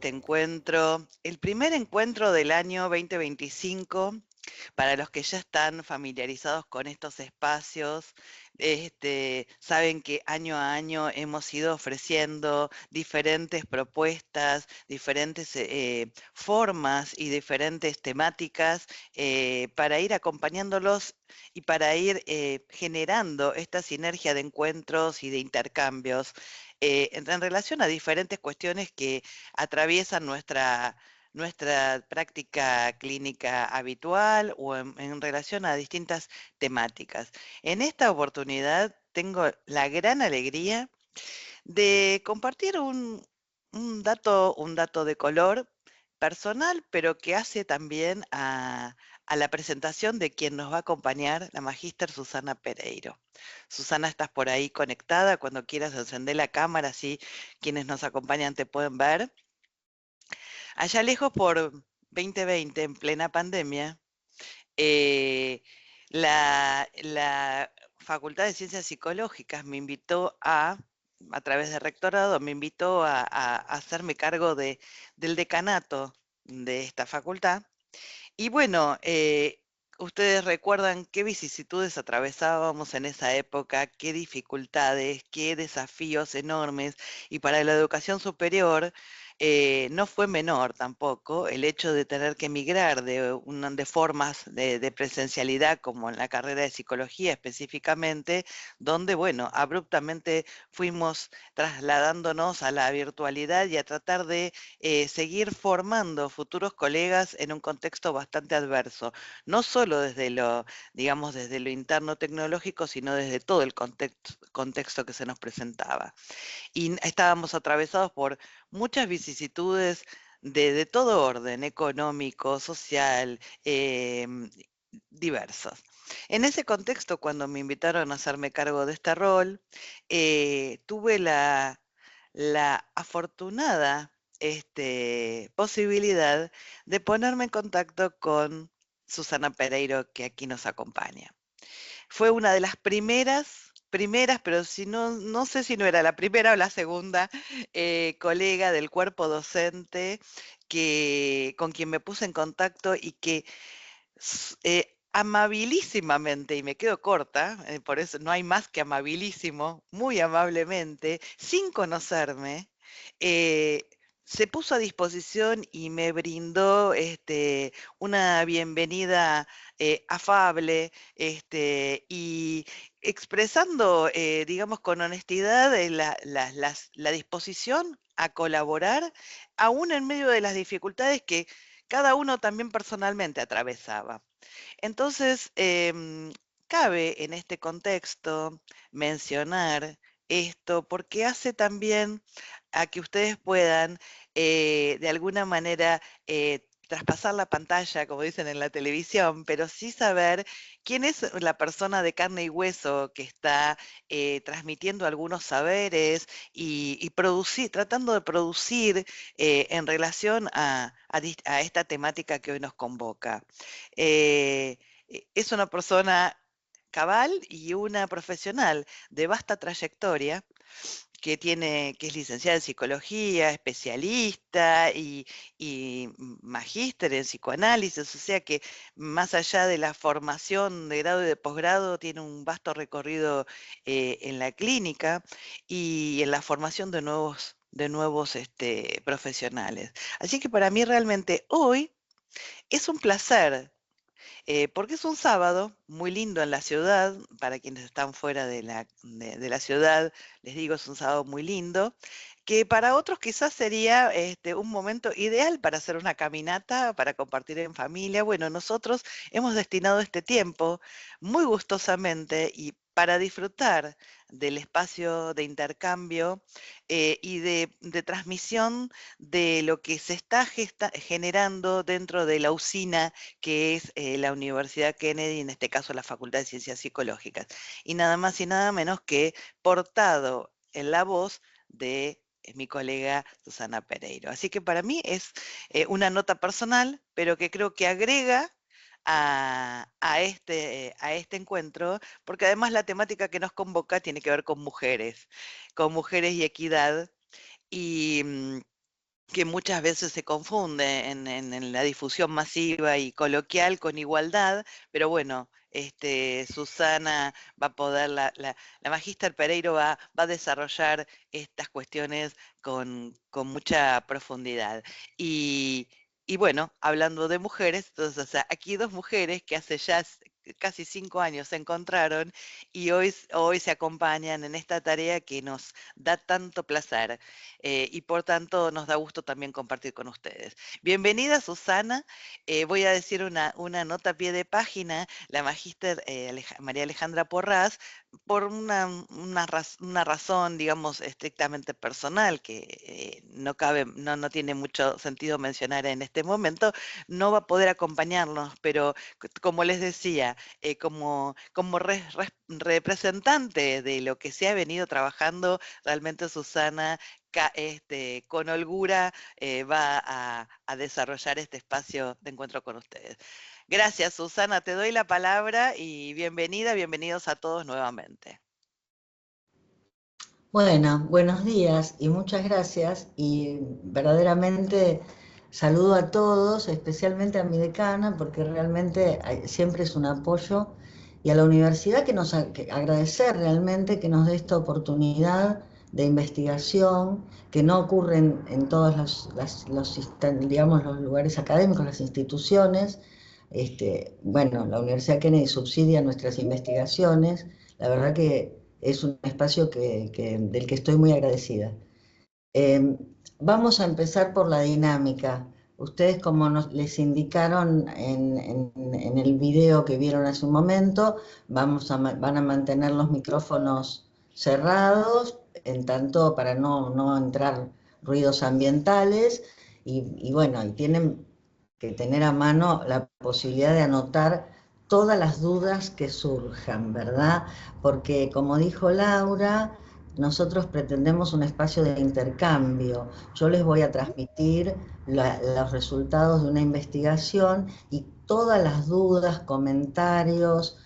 este encuentro, el primer encuentro del año 2025. Para los que ya están familiarizados con estos espacios, saben que año a año hemos ido ofreciendo diferentes propuestas, diferentes formas y diferentes temáticas para ir acompañándolos y para ir generando esta sinergia de encuentros y de intercambios en relación a diferentes cuestiones que atraviesan nuestra práctica clínica habitual o en relación a distintas temáticas. En esta oportunidad tengo la gran alegría de compartir un dato de color personal, pero que hace también a la presentación de quien nos va a acompañar, la magíster Susana Pereiro. Susana, estás por ahí conectada, cuando quieras encender la cámara, así quienes nos acompañan te pueden ver. Allá lejos por 2020, en plena pandemia, eh, la Facultad de Ciencias Psicológicas me invitó a través de rectorado, me invitó a hacerme cargo del decanato de esta facultad. Y bueno, ustedes recuerdan qué vicisitudes atravesábamos en esa época, qué dificultades, qué desafíos enormes. Y para la educación superior no fue menor tampoco el hecho de tener que migrar de formas de presencialidad, como en la carrera de psicología específicamente, donde, bueno, abruptamente fuimos trasladándonos a la virtualidad y a tratar de seguir formando futuros colegas en un contexto bastante adverso, no solo digamos, desde lo interno tecnológico, sino desde todo el contexto que se nos presentaba. Y estábamos atravesados por muchas vicisitudes de todo orden, económico, social, diversos. En ese contexto, cuando me invitaron a hacerme cargo de este rol, tuve la afortunada posibilidad de ponerme en contacto con Susana Pereiro, que aquí nos acompaña. Fue una de las primeras, pero si no, no sé si no era la primera o la segunda colega del cuerpo docente con quien me puse en contacto y que amabilísimamente, y me quedo corta, por eso no hay más que amabilísimo, muy amablemente, sin conocerme, eh, se puso a disposición y me brindó una bienvenida afable y expresando, digamos, con honestidad la disposición a colaborar, aún en medio de las dificultades que cada uno también personalmente atravesaba. Entonces, cabe en este contexto mencionar esto porque hace también a que ustedes puedan, de alguna manera, traspasar la pantalla, como dicen en la televisión, pero sí saber quién es la persona de carne y hueso que está transmitiendo algunos saberes y tratando de producir en relación a esta temática que hoy nos convoca. Eh, es una persona cabal y una profesional de vasta trayectoria que es licenciada en psicología, especialista y magíster en psicoanálisis, o sea que más allá de la formación de grado y de posgrado, tiene un vasto recorrido en la clínica y en la formación de nuevos profesionales. Así que para mí realmente hoy es un placer porque es un sábado muy lindo en la ciudad, para quienes están fuera de la ciudad, les digo, es un sábado muy lindo, que para otros quizás sería un momento ideal para hacer una caminata, para compartir en familia. Bueno, nosotros hemos destinado este tiempo muy gustosamente y para disfrutar del espacio de intercambio y de transmisión de lo que se está generando dentro de la usina que es la Universidad Kennedy, en este caso la Facultad de Ciencias Psicológicas, y nada más y nada menos que portado en la voz de mi colega Susana Pereiro. Así que para mí es una nota personal, pero que creo que agrega a este encuentro, porque además la temática que nos convoca tiene que ver con mujeres y equidad, y que muchas veces se confunde en la difusión masiva y coloquial con igualdad, pero bueno, Susana va a poder, la Magíster Pereiro va a desarrollar estas cuestiones con mucha profundidad. Y, y bueno, hablando de mujeres, entonces, o sea, aquí dos mujeres que hace ya casi 5 años se encontraron y hoy se acompañan en esta tarea que nos da tanto placer, y por tanto nos da gusto también compartir con ustedes. Bienvenida, Susana. Voy a decir una nota a pie de página. La magíster María Alejandra Porras, por una razón, digamos, estrictamente personal, que no cabe, no tiene mucho sentido mencionar en este momento, no va a poder acompañarnos, pero como les decía, como representante de lo que se ha venido trabajando, realmente Susana con holgura va a desarrollar este espacio de encuentro con ustedes. Gracias, Susana, te doy la palabra y bienvenida, bienvenidos a todos nuevamente. Bueno, buenos días y muchas gracias, y verdaderamente saludo a todos, especialmente a mi decana, porque realmente siempre es un apoyo, y a la universidad que agradecer realmente que nos dé esta oportunidad de investigación que no ocurre en todos digamos, los lugares académicos, las instituciones. Bueno, la Universidad Kennedy subsidia nuestras investigaciones. La verdad que es un espacio del que estoy muy agradecida. Vamos a empezar por la dinámica. Ustedes, como les indicaron en el video que vieron hace un momento, van a mantener los micrófonos cerrados, en tanto para no entrar ruidos ambientales, y bueno, y tienen que tener a mano la posibilidad de anotar todas las dudas que surjan, ¿verdad? Porque, como dijo Laura, nosotros pretendemos un espacio de intercambio. Yo les voy a transmitir los resultados de una investigación, y todas las dudas, comentarios,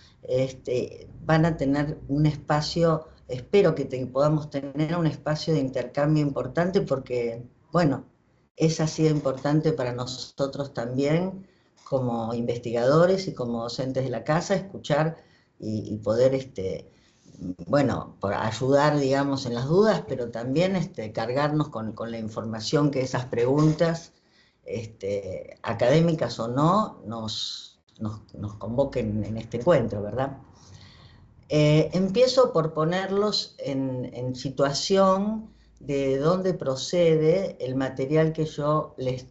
van a tener un espacio. Espero que podamos tener un espacio de intercambio importante, porque, bueno, es así de importante para nosotros también, como investigadores y como docentes de la casa, escuchar y poder, bueno, por ayudar, digamos, en las dudas, pero también cargarnos con la información que esas preguntas, académicas o no, nos convoquen en este encuentro, ¿verdad? Empiezo por ponerlos en situación de dónde procede el material que yo les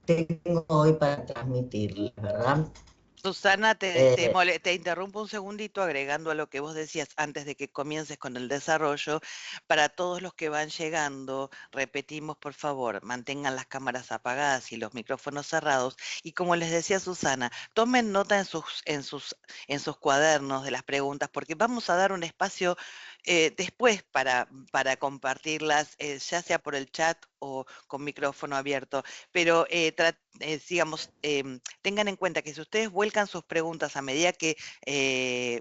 tengo hoy para transmitirles, ¿verdad? Susana, te interrumpo un segundito agregando a lo que vos decías antes de que comiences con el desarrollo. Para todos los que van llegando, repetimos, por favor, mantengan las cámaras apagadas y los micrófonos cerrados. Y como les decía Susana, tomen nota en sus cuadernos de las preguntas, porque vamos a dar un espacio después para compartirlas, ya sea por el chat o con micrófono abierto. Pero digamos, tengan en cuenta que si ustedes vuelcan sus preguntas a medida que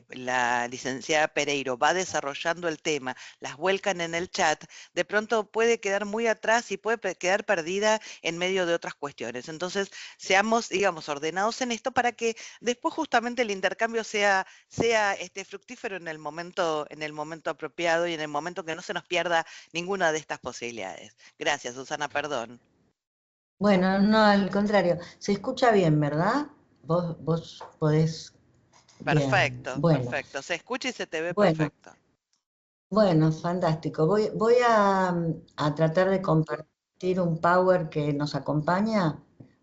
la licenciada Pereiro va desarrollando el tema, las vuelcan en el chat, de pronto puede quedar muy atrás y puede quedar perdida en medio de otras cuestiones. Entonces, seamos, digamos, ordenados en esto para que después justamente el intercambio sea fructífero en el momento apropiado y en el momento que no se nos pierda ninguna de estas posibilidades. Gracias, Susana, perdón. Bueno, no, al contrario, se escucha bien, ¿verdad? Vos podés. Bien, Perfecto, bueno, perfecto. Se escucha y se te ve bueno, perfecto. bueno, fantástico. Voy a tratar de compartir un power que nos acompaña.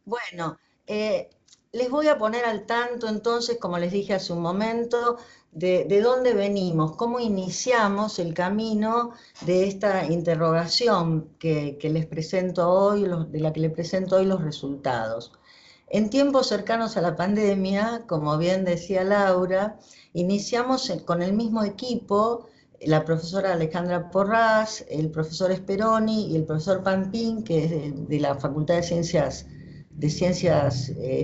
Bueno, les voy a poner al tanto entonces, como les dije hace un momento, de dónde venimos, cómo iniciamos el camino de esta interrogación que les presento hoy, de la que les presento hoy los resultados. En tiempos cercanos a la pandemia, como bien decía Laura, iniciamos con el mismo equipo, la profesora Alejandra Porras, el profesor Speroni y el profesor Pampín, que es de la Facultad de Ciencias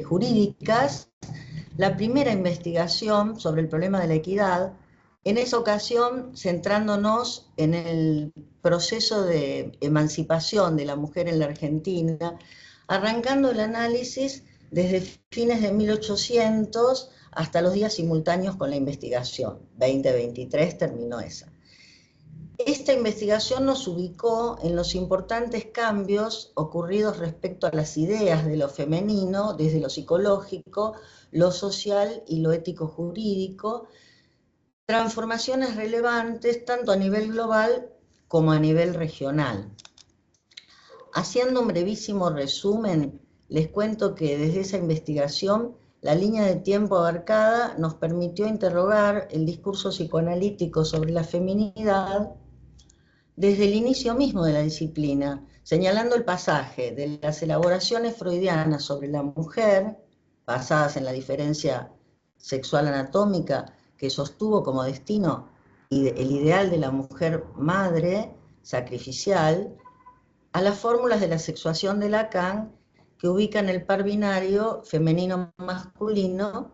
Jurídicas, la primera investigación sobre el problema de la equidad, En esa ocasión, centrándonos en el proceso de emancipación de la mujer en la Argentina, arrancando el análisis desde fines de 1800 hasta los días simultáneos con la investigación. 2023 terminó esa. Esta investigación nos ubicó en los importantes cambios ocurridos respecto a las ideas de lo femenino, desde lo psicológico, lo social y lo ético-jurídico, transformaciones relevantes tanto a nivel global como a nivel regional. Haciendo un brevísimo resumen, les cuento que desde esa investigación la línea de tiempo abarcada nos permitió interrogar el discurso psicoanalítico sobre la feminidad desde el inicio mismo de la disciplina, señalando el pasaje de las elaboraciones freudianas sobre la mujer, basadas en la diferencia sexual anatómica que sostuvo como destino el ideal de la mujer madre, sacrificial, a las fórmulas de la sexuación de Lacan, que ubican el par binario femenino-masculino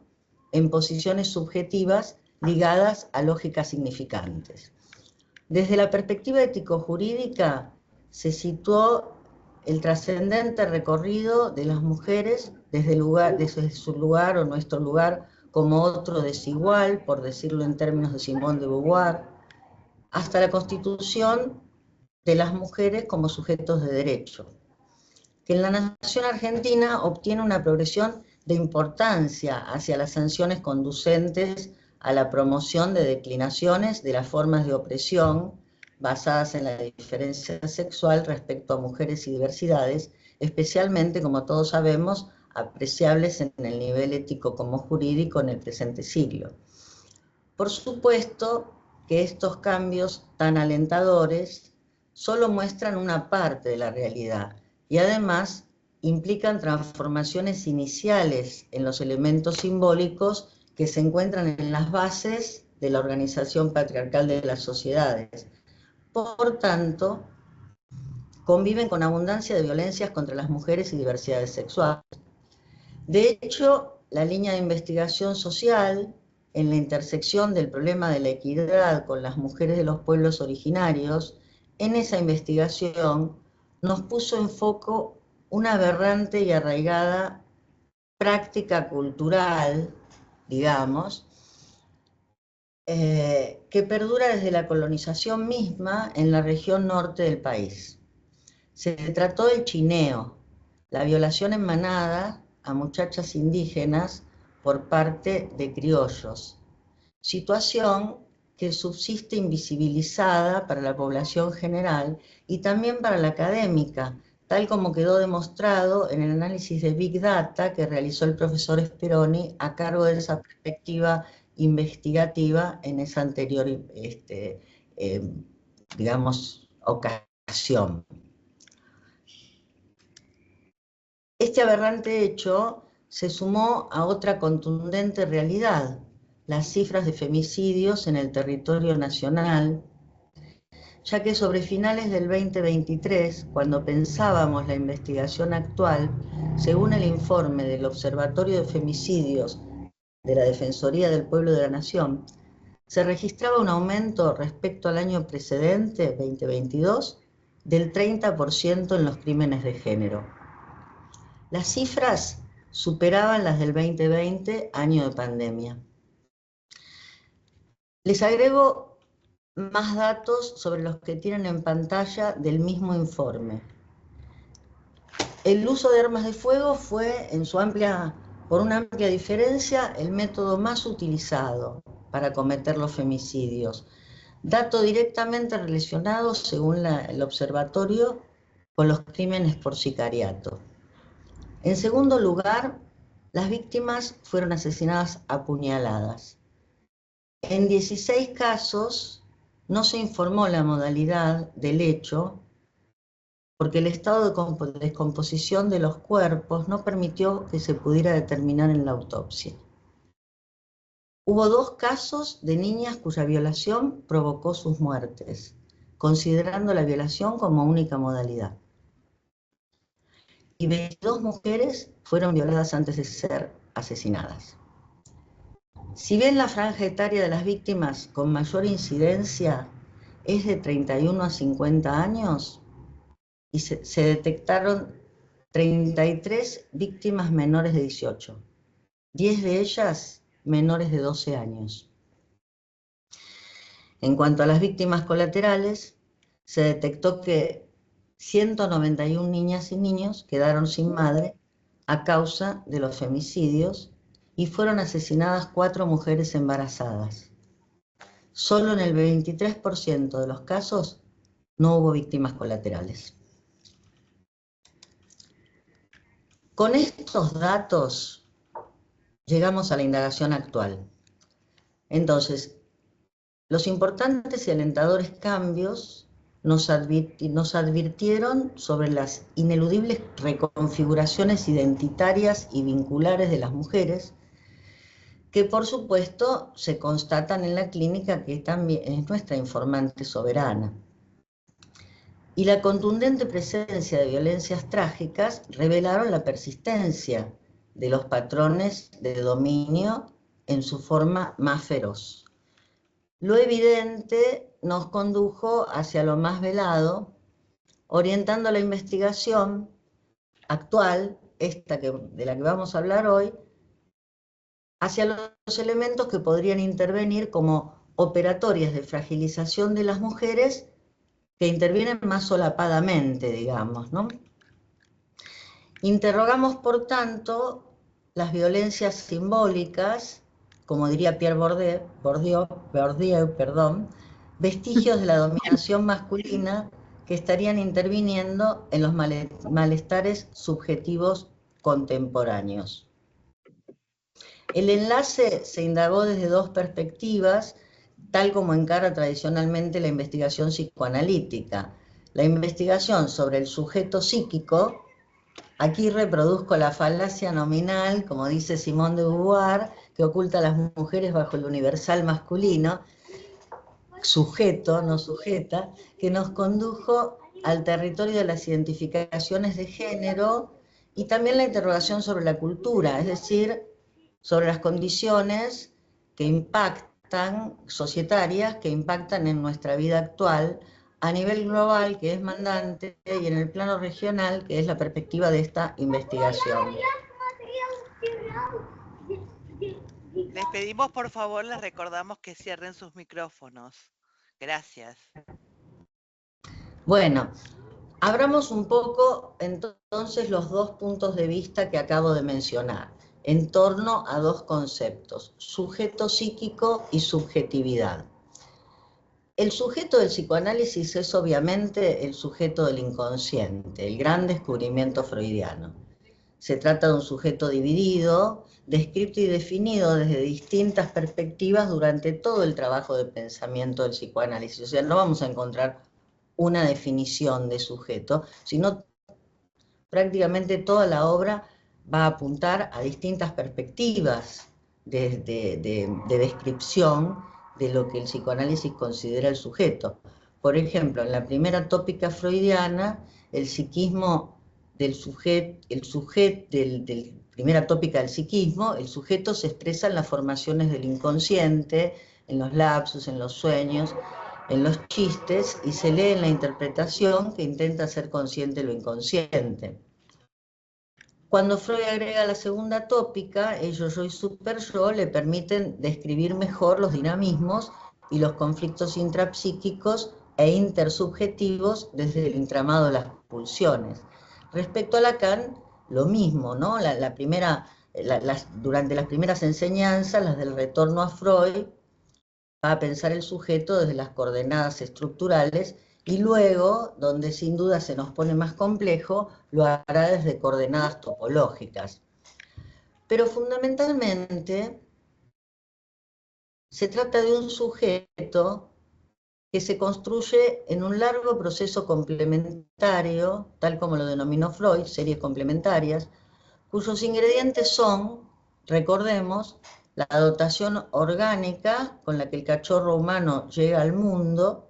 en posiciones subjetivas ligadas a lógicas significantes. Desde la perspectiva ético-jurídica se situó el trascendente recorrido de las mujeres desde su lugar o nuestro lugar como otro desigual, por decirlo en términos de Simone de Beauvoir, hasta la constitución de las mujeres como sujetos de derecho, que en la nación argentina obtiene una progresión de importancia hacia las sanciones conducentes a la promoción de declinaciones de las formas de opresión basadas en la diferencia sexual respecto a mujeres y diversidades, especialmente, como todos sabemos, apreciables en el nivel ético como jurídico en el presente siglo. Por supuesto que estos cambios tan alentadores solo muestran una parte de la realidad y además implican transformaciones iniciales en los elementos simbólicos que se encuentran en las bases de la organización patriarcal de las sociedades. Por tanto, conviven con abundancia de violencias contra las mujeres y diversidades sexuales. De hecho, la línea de investigación social en la intersección del problema de la equidad con las mujeres de los pueblos originarios, en esa investigación nos puso en foco una aberrante y arraigada práctica cultural, digamos, que perdura desde la colonización misma en la región norte del país. Se trató del chineo, la violación en manada a muchachas indígenas por parte de criollos, situación que subsiste invisibilizada para la población general y también para la académica, tal como quedó demostrado en el análisis de Big Data que realizó el profesor Speroni a cargo de esa perspectiva investigativa en esa anterior, digamos, ocasión. Este aberrante hecho se sumó a otra contundente realidad, las cifras de femicidios en el territorio nacional, ya que sobre finales del 2023, cuando pensábamos la investigación actual, según el informe del Observatorio de Femicidios de la Defensoría del Pueblo de la Nación, se registraba un aumento respecto al año precedente, 2022, del 30% en los crímenes de género. Las cifras superaban las del 2020, año de pandemia. Les agrego más datos sobre los que tienen en pantalla del mismo informe. El uso de armas de fuego fue, por una amplia diferencia, el método más utilizado para cometer los femicidios. Dato directamente relacionado, según el observatorio, con los crímenes por sicariato. En segundo lugar, las víctimas fueron asesinadas a puñaladas. En 16 casos no se informó la modalidad del hecho porque el estado de descomposición de los cuerpos no permitió que se pudiera determinar en la autopsia. Hubo 2 casos de niñas cuya violación provocó sus muertes, considerando la violación como única modalidad. Y 22 mujeres fueron violadas antes de ser asesinadas. Si bien la franja etaria de las víctimas con mayor incidencia es de 31 a 50 años, y se detectaron 33 víctimas menores de 18, 10 de ellas menores de 12 años. En cuanto a las víctimas colaterales, se detectó que 191 niñas y niños quedaron sin madre a causa de los femicidios y fueron asesinadas 4 mujeres embarazadas. Solo en el 23% de los casos no hubo víctimas colaterales. Con estos datos llegamos a la indagación actual. Entonces, los importantes y alentadores cambios nos advirtieron sobre las ineludibles reconfiguraciones identitarias y vinculares de las mujeres, que por supuesto se constatan en la clínica, que también es nuestra informante soberana. Y la contundente presencia de violencias trágicas revelaron la persistencia de los patrones de dominio en su forma más feroz. Lo evidente nos condujo hacia lo más velado, orientando la investigación actual, de la que vamos a hablar hoy, hacia los elementos que podrían intervenir como operatorias de fragilización de las mujeres que intervienen más solapadamente, digamos, ¿no? Interrogamos, por tanto, las violencias simbólicas, como diría Pierre Bourdieu, vestigios de la dominación masculina que estarían interviniendo en los malestares subjetivos contemporáneos. El enlace se indagó desde 2 perspectivas, tal como encara tradicionalmente la investigación psicoanalítica. La investigación sobre el sujeto psíquico. Aquí reproduzco la falacia nominal, como dice Simone de Beauvoir, que oculta a las mujeres bajo el universal masculino, sujeto, no sujeta, que nos condujo al territorio de las identificaciones de género y también la interrogación sobre la cultura, es decir, sobre las condiciones que impactan, societarias, que impactan en nuestra vida actual, a nivel global, que es mandante, y en el plano regional, que es la perspectiva de esta investigación. Les pedimos, por favor, les recordamos que cierren sus micrófonos. Gracias. Bueno, abramos un poco entonces los 2 puntos de vista que acabo de mencionar, en torno a 2 conceptos, sujeto psíquico y subjetividad. El sujeto del psicoanálisis es obviamente el sujeto del inconsciente, el gran descubrimiento freudiano. Se trata de un sujeto dividido, descrito y definido desde distintas perspectivas durante todo el trabajo de pensamiento del psicoanálisis. O sea, no vamos a encontrar una definición de sujeto, sino prácticamente toda la obra va a apuntar a distintas perspectivas de descripción de lo que el psicoanálisis considera el sujeto. Por ejemplo, en la primera tópica freudiana, el psiquismo del primera tópica del psiquismo, el sujeto se expresa en las formaciones del inconsciente, en los lapsus, en los sueños, en los chistes, y se lee en la interpretación que intenta ser consciente de lo inconsciente. Cuando Freud agrega la segunda tópica, el yo-yo y super-yo le permiten describir mejor los dinamismos y los conflictos intrapsíquicos e intersubjetivos desde el entramado de las pulsiones. Respecto a Lacan, lo mismo, ¿no? Durante las primeras enseñanzas, las del retorno a Freud, va a pensar el sujeto desde las coordenadas estructurales, y luego, donde sin duda se nos pone más complejo, lo hará desde coordenadas topológicas. Pero fundamentalmente se trata de un sujeto que se construye en un largo proceso complementario, tal como lo denominó Freud, series complementarias, cuyos ingredientes son, recordemos, la dotación orgánica con la que el cachorro humano llega al mundo,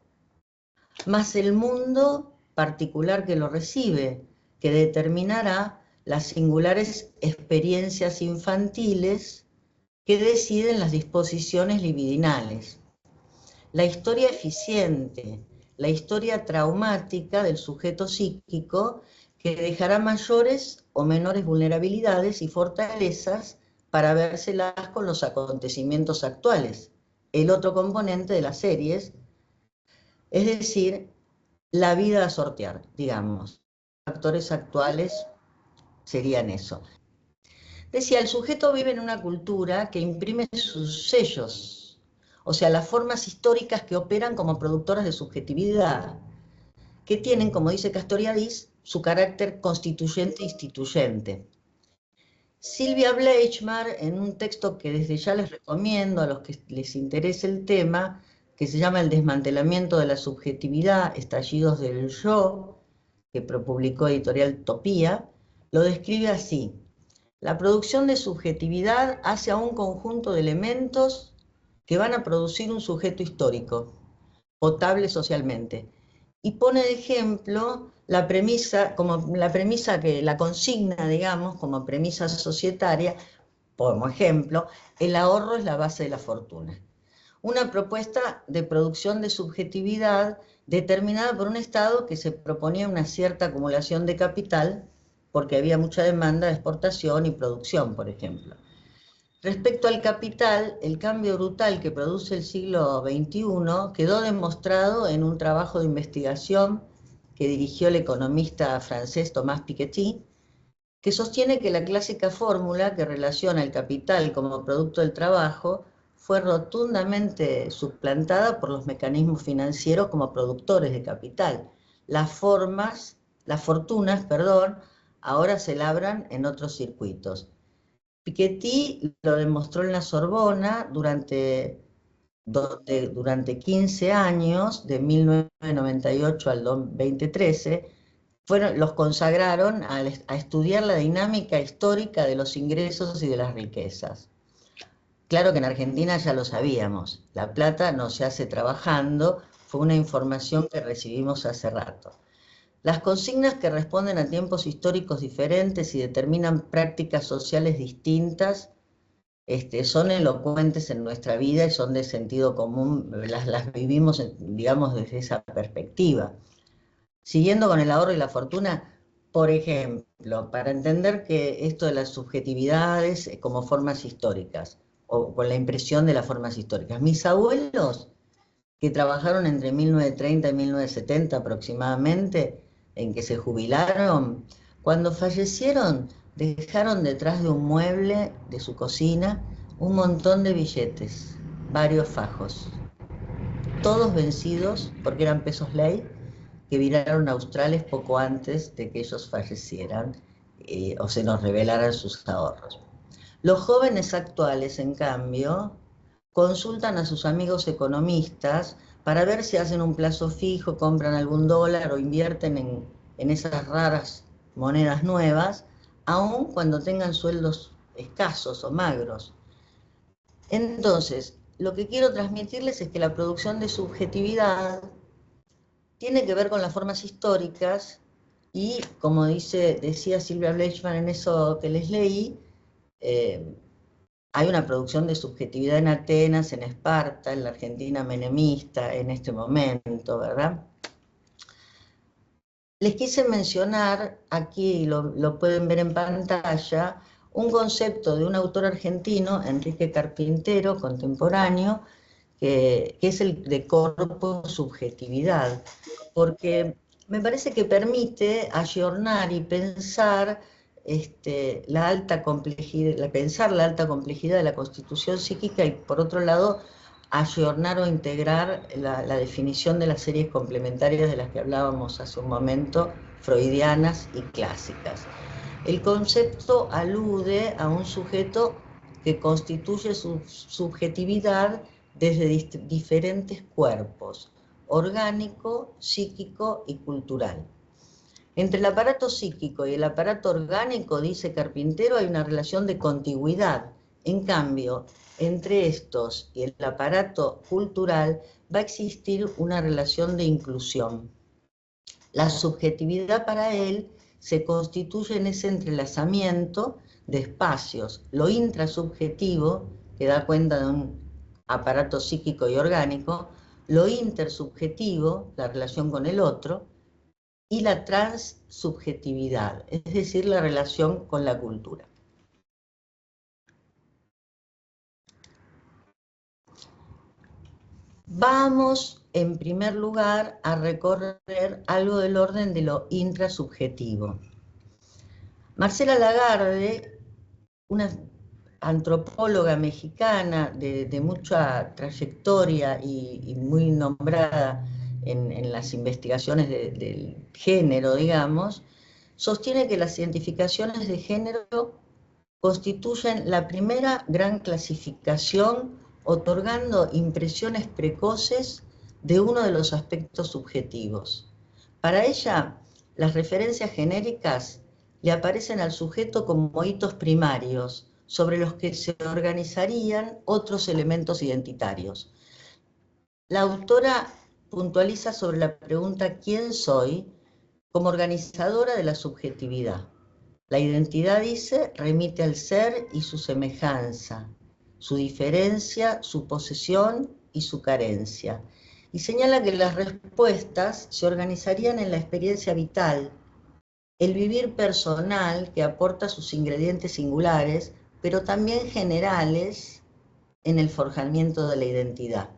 más el mundo particular que lo recibe, que determinará las singulares experiencias infantiles que deciden las disposiciones libidinales. La historia eficiente, la historia traumática del sujeto psíquico que dejará mayores o menores vulnerabilidades y fortalezas para vérselas con los acontecimientos actuales. El otro componente de las series, es decir, la vida a sortear, digamos. Factores actuales serían eso. Decía, el sujeto vive en una cultura que imprime sus sellos, o sea, las formas históricas que operan como productoras de subjetividad, que tienen, como dice Castoriadis, su carácter constituyente e instituyente. Silvia Bleichmar, en un texto que desde ya les recomiendo a los que les interese el tema, que se llama El desmantelamiento de la subjetividad, estallidos del yo, que publicó Editorial Topía, lo describe así. La producción de subjetividad hace a un conjunto de elementos que van a producir un sujeto histórico, potable socialmente. Y pone de ejemplo la premisa, como la premisa que la consigna, digamos, como premisa societaria, como ejemplo, el ahorro es la base de la fortuna. Una propuesta de producción de subjetividad determinada por un Estado que se proponía una cierta acumulación de capital porque había mucha demanda de exportación y producción, por ejemplo. Respecto al capital, el cambio brutal que produce el siglo XXI quedó demostrado en un trabajo de investigación que dirigió el economista francés Thomas Piketty, que sostiene que la clásica fórmula que relaciona el capital como producto del trabajo fue rotundamente suplantada por los mecanismos financieros como productores de capital. Las fortunas, ahora se labran en otros circuitos. Piketty lo demostró en la Sorbona durante 15 años, de 1998 al 2013, los consagraron a estudiar la dinámica histórica de los ingresos y de las riquezas. Claro que en Argentina ya lo sabíamos, la plata no se hace trabajando, fue una información que recibimos hace rato. Las consignas que responden a tiempos históricos diferentes y determinan prácticas sociales distintas son elocuentes en nuestra vida y son de sentido común, las vivimos, digamos, desde esa perspectiva. Siguiendo con el ahorro y la fortuna, por ejemplo, para entender que esto de las subjetividades como formas históricas, o con la impresión de las formas históricas. Mis abuelos, que trabajaron entre 1930 y 1970 aproximadamente, en que se jubilaron, cuando fallecieron dejaron detrás de un mueble de su cocina un montón de billetes, varios fajos, todos vencidos porque eran pesos ley, que viraron australes poco antes de que ellos fallecieran o se nos revelaran sus ahorros. Los jóvenes actuales, en cambio, consultan a sus amigos economistas para ver si hacen un plazo fijo, compran algún dólar o invierten en esas raras monedas nuevas, aun cuando tengan sueldos escasos o magros. Entonces, lo que quiero transmitirles es que la producción de subjetividad tiene que ver con las formas históricas y, como decía Silvia Bleichmar en eso que les leí, hay una producción de subjetividad en Atenas, en Esparta, en la Argentina menemista, en este momento, ¿verdad? Les quise mencionar, aquí lo pueden ver en pantalla, un concepto de un autor argentino, Enrique Carpintero, contemporáneo, que es el de corpus subjetividad, porque me parece que permite ayornar y pensar la alta complejidad, pensar la alta complejidad de la constitución psíquica y, por otro lado, ayornar o integrar la definición de las series complementarias de las que hablábamos hace un momento, freudianas y clásicas. El concepto alude a un sujeto que constituye su subjetividad desde diferentes cuerpos, orgánico, psíquico y cultural. Entre el aparato psíquico y el aparato orgánico, dice Carpintero, hay una relación de contigüidad. En cambio, entre estos y el aparato cultural va a existir una relación de inclusión. La subjetividad para él se constituye en ese entrelazamiento de espacios, lo intrasubjetivo que da cuenta de un aparato psíquico y orgánico, lo intersubjetivo, la relación con el otro, y la transsubjetividad, es decir, la relación con la cultura. Vamos, en primer lugar, a recorrer algo del orden de lo intrasubjetivo. Marcela Lagarde, una antropóloga mexicana de mucha trayectoria y muy nombrada en las investigaciones del género, digamos, sostiene que las identificaciones de género constituyen la primera gran clasificación, otorgando impresiones precoces de uno de los aspectos subjetivos. Para ella, las referencias genéricas le aparecen al sujeto como hitos primarios, sobre los que se organizarían otros elementos identitarios. La autora puntualiza sobre la pregunta ¿quién soy? Como organizadora de la subjetividad. La identidad, dice, remite al ser y su semejanza, su diferencia, su posesión y su carencia. Y señala que las respuestas se organizarían en la experiencia vital, el vivir personal que aporta sus ingredientes singulares, pero también generales en el forjamiento de la identidad.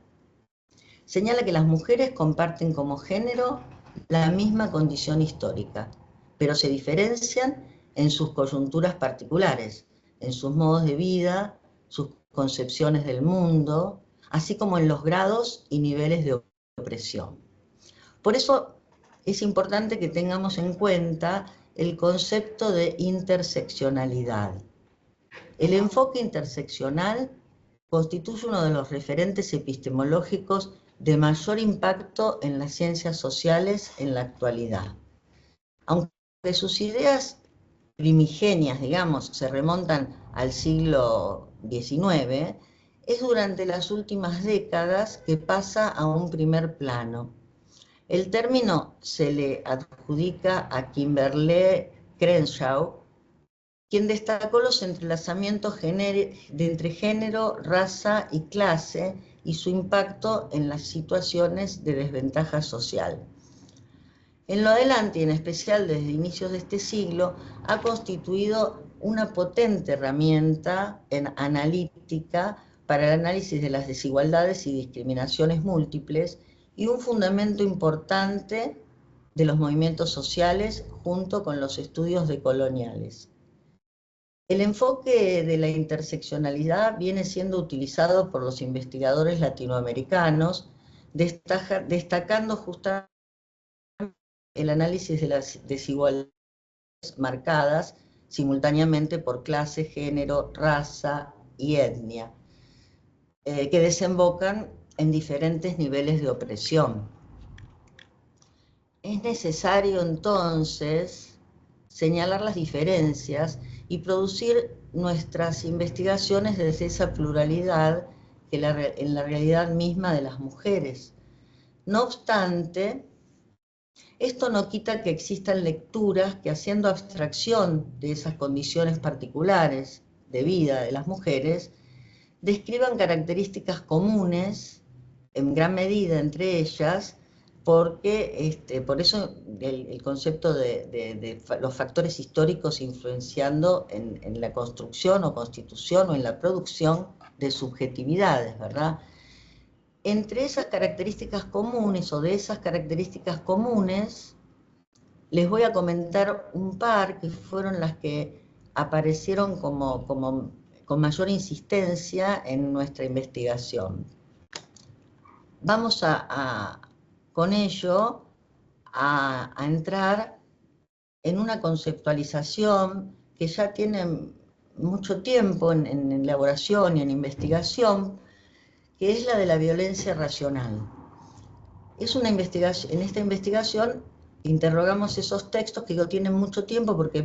Señala que las mujeres comparten como género la misma condición histórica, pero se diferencian en sus coyunturas particulares, en sus modos de vida, sus concepciones del mundo, así como en los grados y niveles de opresión. Por eso es importante que tengamos en cuenta el concepto de interseccionalidad. El enfoque interseccional constituye uno de los referentes epistemológicos de mayor impacto en las ciencias sociales en la actualidad. Aunque sus ideas primigenias, digamos, se remontan al siglo XIX, es durante las últimas décadas que pasa a un primer plano. El término se le adjudica a Kimberlé Crenshaw, quien destacó los entrelazamientos entre género, raza y clase y su impacto en las situaciones de desventaja social. En lo adelante, y en especial desde inicios de este siglo, ha constituido una potente herramienta analítica para el análisis de las desigualdades y discriminaciones múltiples y un fundamento importante de los movimientos sociales junto con los estudios decoloniales. El enfoque de la interseccionalidad viene siendo utilizado por los investigadores latinoamericanos, destacando justamente el análisis de las desigualdades marcadas simultáneamente por clase, género, raza y etnia, que desembocan en diferentes niveles de opresión. Es necesario entonces señalar las diferencias y producir nuestras investigaciones desde esa pluralidad en la realidad misma de las mujeres. No obstante, esto no quita que existan lecturas que, haciendo abstracción de esas condiciones particulares de vida de las mujeres, describan características comunes, en gran medida entre ellas, porque por eso el concepto de los factores históricos influenciando en la construcción o constitución o en la producción de subjetividades, ¿verdad? Entre esas características comunes o de esas características comunes, les voy a comentar un par que fueron las que aparecieron con mayor insistencia en nuestra investigación. Vamos con ello a entrar en una conceptualización que ya tiene mucho tiempo en elaboración y en investigación, que es la de la violencia racional. Es una investigación, en esta investigación interrogamos esos textos que tienen mucho tiempo, porque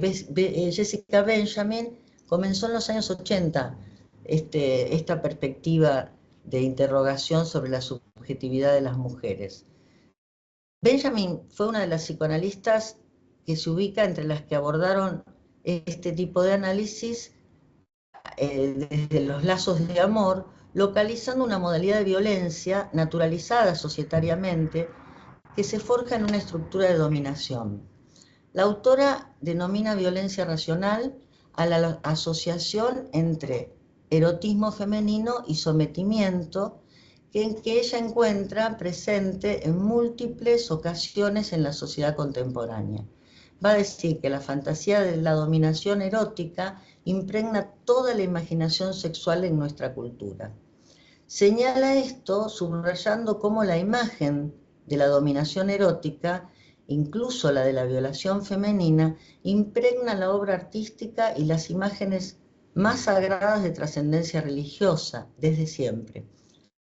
Jessica Benjamin comenzó en los años 80 esta perspectiva de interrogación sobre la subjetividad de las mujeres. Benjamin fue una de las psicoanalistas que se ubica entre las que abordaron este tipo de análisis desde los lazos de amor, localizando una modalidad de violencia naturalizada societariamente que se forja en una estructura de dominación. La autora denomina violencia racional a la asociación entre erotismo femenino y sometimiento que ella encuentra presente en múltiples ocasiones en la sociedad contemporánea. Va a decir que la fantasía de la dominación erótica impregna toda la imaginación sexual en nuestra cultura. Señala esto subrayando cómo la imagen de la dominación erótica, incluso la de la violación femenina, impregna la obra artística y las imágenes más sagradas de trascendencia religiosa desde siempre.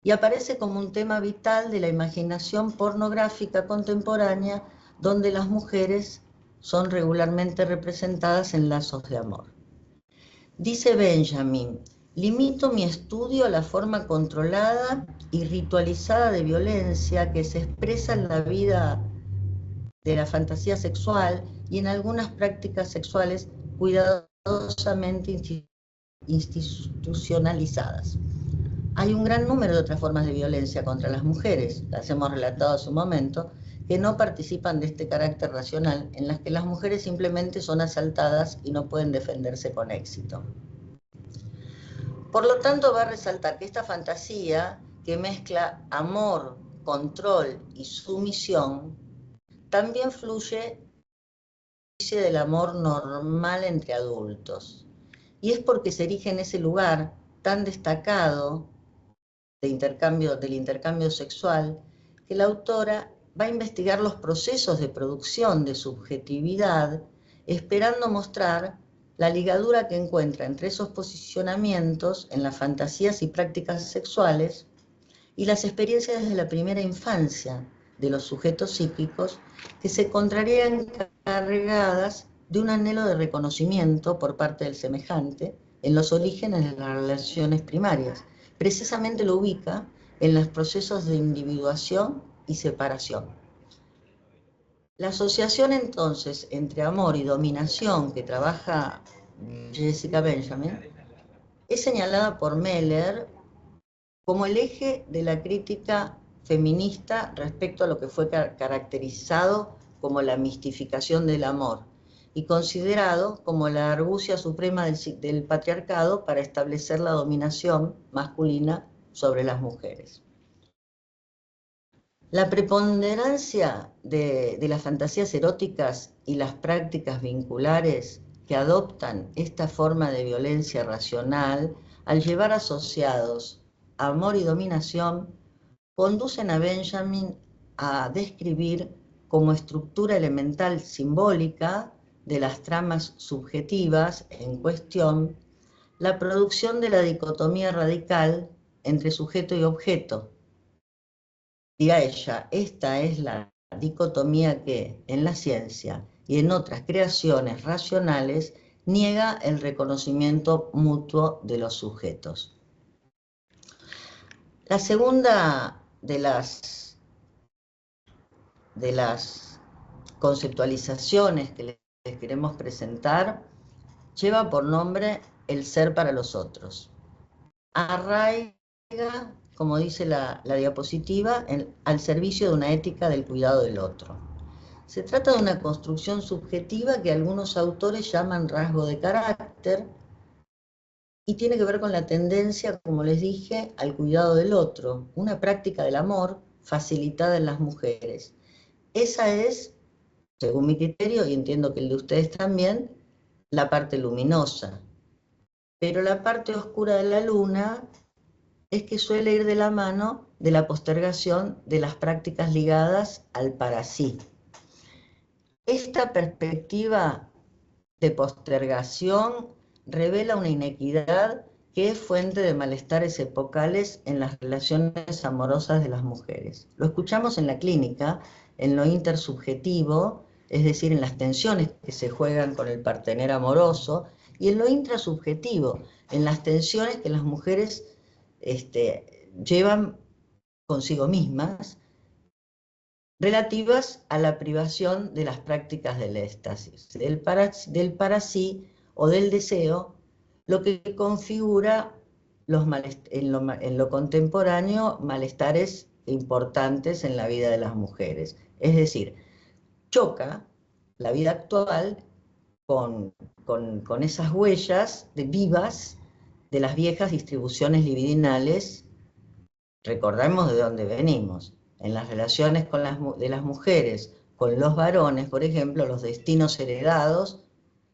Y aparece como un tema vital de la imaginación pornográfica contemporánea, donde las mujeres son regularmente representadas en lazos de amor. Dice Benjamin, limito mi estudio a la forma controlada y ritualizada de violencia que se expresa en la vida de la fantasía sexual y en algunas prácticas sexuales cuidadosamente institucionalizadas. Hay un gran número de otras formas de violencia contra las mujeres, las hemos relatado hace un momento, que no participan de este carácter racional, en las que las mujeres simplemente son asaltadas y no pueden defenderse con éxito. Por lo tanto, va a resaltar que esta fantasía, que mezcla amor, control y sumisión, también fluye del amor normal entre adultos. Y es porque se erige en ese lugar tan destacado del intercambio sexual, que la autora va a investigar los procesos de producción de subjetividad, esperando mostrar la ligadura que encuentra entre esos posicionamientos en las fantasías y prácticas sexuales y las experiencias desde la primera infancia de los sujetos psíquicos, que se encontrarían cargadas de un anhelo de reconocimiento por parte del semejante en los orígenes de las relaciones primarias. Precisamente lo ubica en los procesos de individuación y separación. La asociación entonces entre amor y dominación que trabaja Jessica Benjamin es señalada por Meller como el eje de la crítica feminista respecto a lo que fue caracterizado como la mistificación del amor y considerado como la argucia suprema del patriarcado para establecer la dominación masculina sobre las mujeres. La preponderancia de las fantasías eróticas y las prácticas vinculares que adoptan esta forma de violencia racional, al llevar asociados amor y dominación, conducen a Benjamin a describir como estructura elemental simbólica de las tramas subjetivas en cuestión la producción de la dicotomía radical entre sujeto y objeto. Dirá ella, esta es la dicotomía que en la ciencia y en otras creaciones racionales niega el reconocimiento mutuo de los sujetos. La segunda de las conceptualizaciones que les queremos presentar lleva por nombre el ser para los otros. Arraiga, como dice la diapositiva, al servicio de una ética del cuidado del otro. Se trata de una construcción subjetiva que algunos autores llaman rasgo de carácter y tiene que ver con la tendencia, como les dije, al cuidado del otro, una práctica del amor facilitada en las mujeres. Esa es, según mi criterio, y entiendo que el de ustedes también, la parte luminosa. Pero la parte oscura de la luna es que suele ir de la mano de la postergación de las prácticas ligadas al para sí. Esta perspectiva de postergación revela una inequidad que es fuente de malestares epocales en las relaciones amorosas de las mujeres. Lo escuchamos en la clínica, en lo intersubjetivo, es decir, en las tensiones que se juegan con el partener amoroso, y en lo intrasubjetivo, en las tensiones que las mujeres llevan consigo mismas, relativas a la privación de las prácticas del éxtasis, del para sí o del deseo, lo que configura en lo contemporáneo malestares importantes en la vida de las mujeres. Es decir, choca la vida actual con, con esas huellas vivas de las viejas distribuciones libidinales. Recordemos de dónde venimos. En las relaciones con de las mujeres con los varones, por ejemplo, los destinos heredados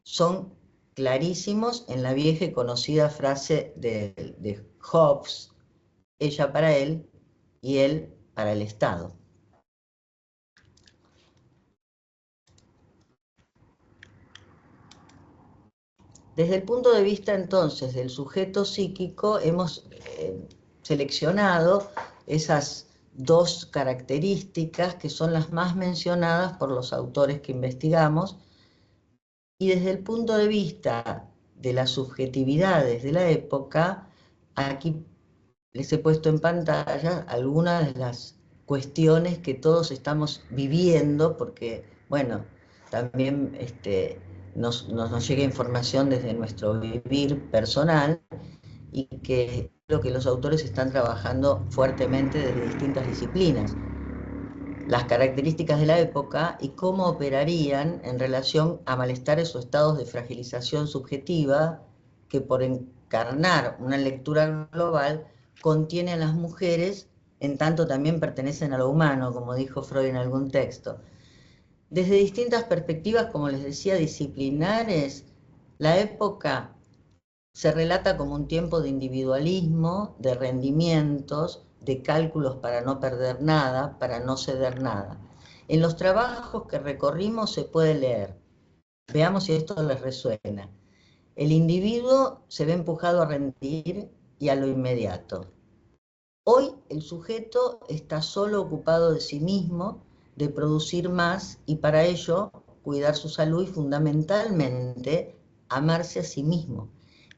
son clarísimos en la vieja y conocida frase de Hobbes: ella para él y él para el Estado. Desde el punto de vista entonces del sujeto psíquico, hemos seleccionado esas dos características que son las más mencionadas por los autores que investigamos, y desde el punto de vista de las subjetividades de la época, aquí les he puesto en pantalla algunas de las cuestiones que todos estamos viviendo, porque, bueno, también nos llega información desde nuestro vivir personal, y que creo que los autores están trabajando fuertemente desde distintas disciplinas. Las características de la época y cómo operarían en relación a malestares o estados de fragilización subjetiva que, por encarnar una lectura global, contiene a las mujeres, en tanto también pertenecen a lo humano, como dijo Freud en algún texto. Desde distintas perspectivas, como les decía, disciplinares, la época se relata como un tiempo de individualismo, de rendimientos, de cálculos para no perder nada, para no ceder nada. En los trabajos que recorrimos se puede leer. Veamos si esto les resuena. El individuo se ve empujado a rendir y a lo inmediato. Hoy el sujeto está solo ocupado de sí mismo, de producir más, y para ello cuidar su salud y fundamentalmente amarse a sí mismo.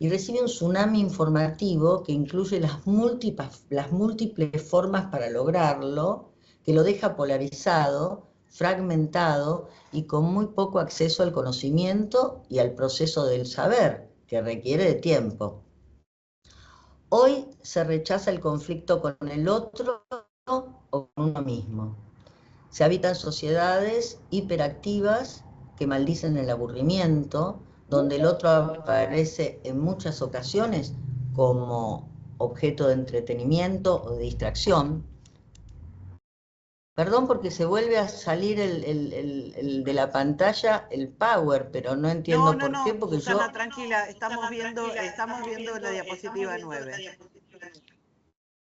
Y recibe un tsunami informativo que incluye las múltiples formas para lograrlo, que lo deja polarizado, fragmentado y con muy poco acceso al conocimiento y al proceso del saber, que requiere de tiempo. Hoy se rechaza el conflicto con el otro o con uno mismo. Se habitan sociedades hiperactivas que maldicen el aburrimiento, donde el otro aparece en muchas ocasiones como objeto de entretenimiento o de distracción. Perdón porque se vuelve a salir el de la pantalla, el power, pero no entiendo por qué, porque Susana, yo... tranquila, estamos viendo la diapositiva 9.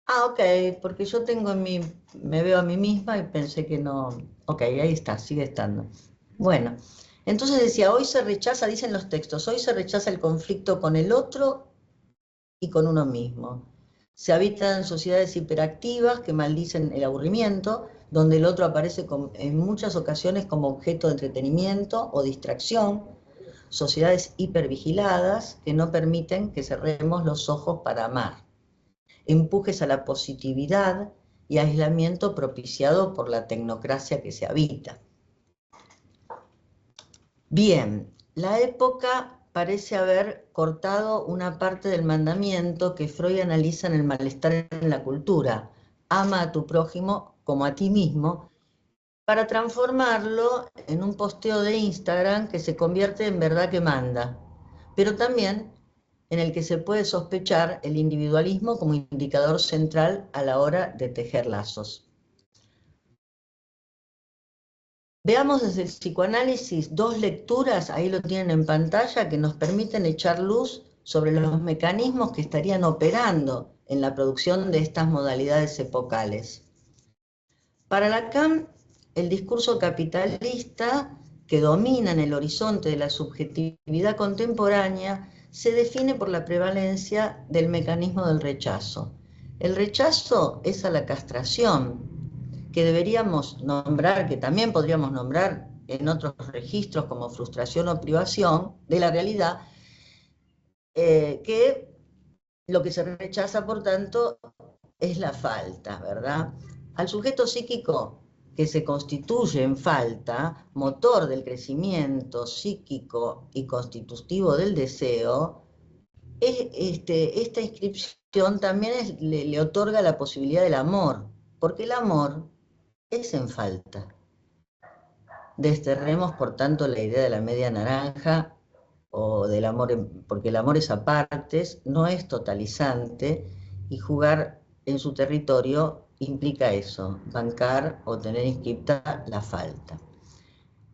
Ah, ok, porque yo tengo me veo a mí misma y pensé que no... Ok, ahí está, sigue estando. Bueno, entonces decía, hoy se rechaza, dicen los textos, hoy se rechaza el conflicto con el otro y con uno mismo. Se habitan sociedades hiperactivas que maldicen el aburrimiento, donde el otro aparece en muchas ocasiones como objeto de entretenimiento o distracción, sociedades hipervigiladas que no permiten que cerremos los ojos para amar, empujes a la positividad y aislamiento propiciado por la tecnocracia que se habita. Bien, la época parece haber cortado una parte del mandamiento que Freud analiza en el malestar en la cultura: ama a tu prójimo como a ti mismo, para transformarlo en un posteo de Instagram que se convierte en verdad que manda, pero también en el que se puede sospechar el individualismo como indicador central a la hora de tejer lazos. Veamos desde el psicoanálisis dos lecturas, ahí lo tienen en pantalla, que nos permiten echar luz sobre los mecanismos que estarían operando en la producción de estas modalidades epocales. Para Lacan, el discurso capitalista que domina en el horizonte de la subjetividad contemporánea se define por la prevalencia del mecanismo del rechazo. El rechazo es a la castración, que deberíamos nombrar, que también podríamos nombrar en otros registros como frustración o privación de la realidad, que lo que se rechaza, por tanto, es la falta, ¿verdad? Al sujeto psíquico que se constituye en falta, motor del crecimiento psíquico y constitutivo del deseo, esta inscripción también le otorga la posibilidad del amor, porque el amor es en falta. Desterremos, por tanto, la idea de la media naranja o del amor, porque el amor es a partes, no es totalizante, y jugar en su territorio implica eso, bancar o tener inscripta la falta.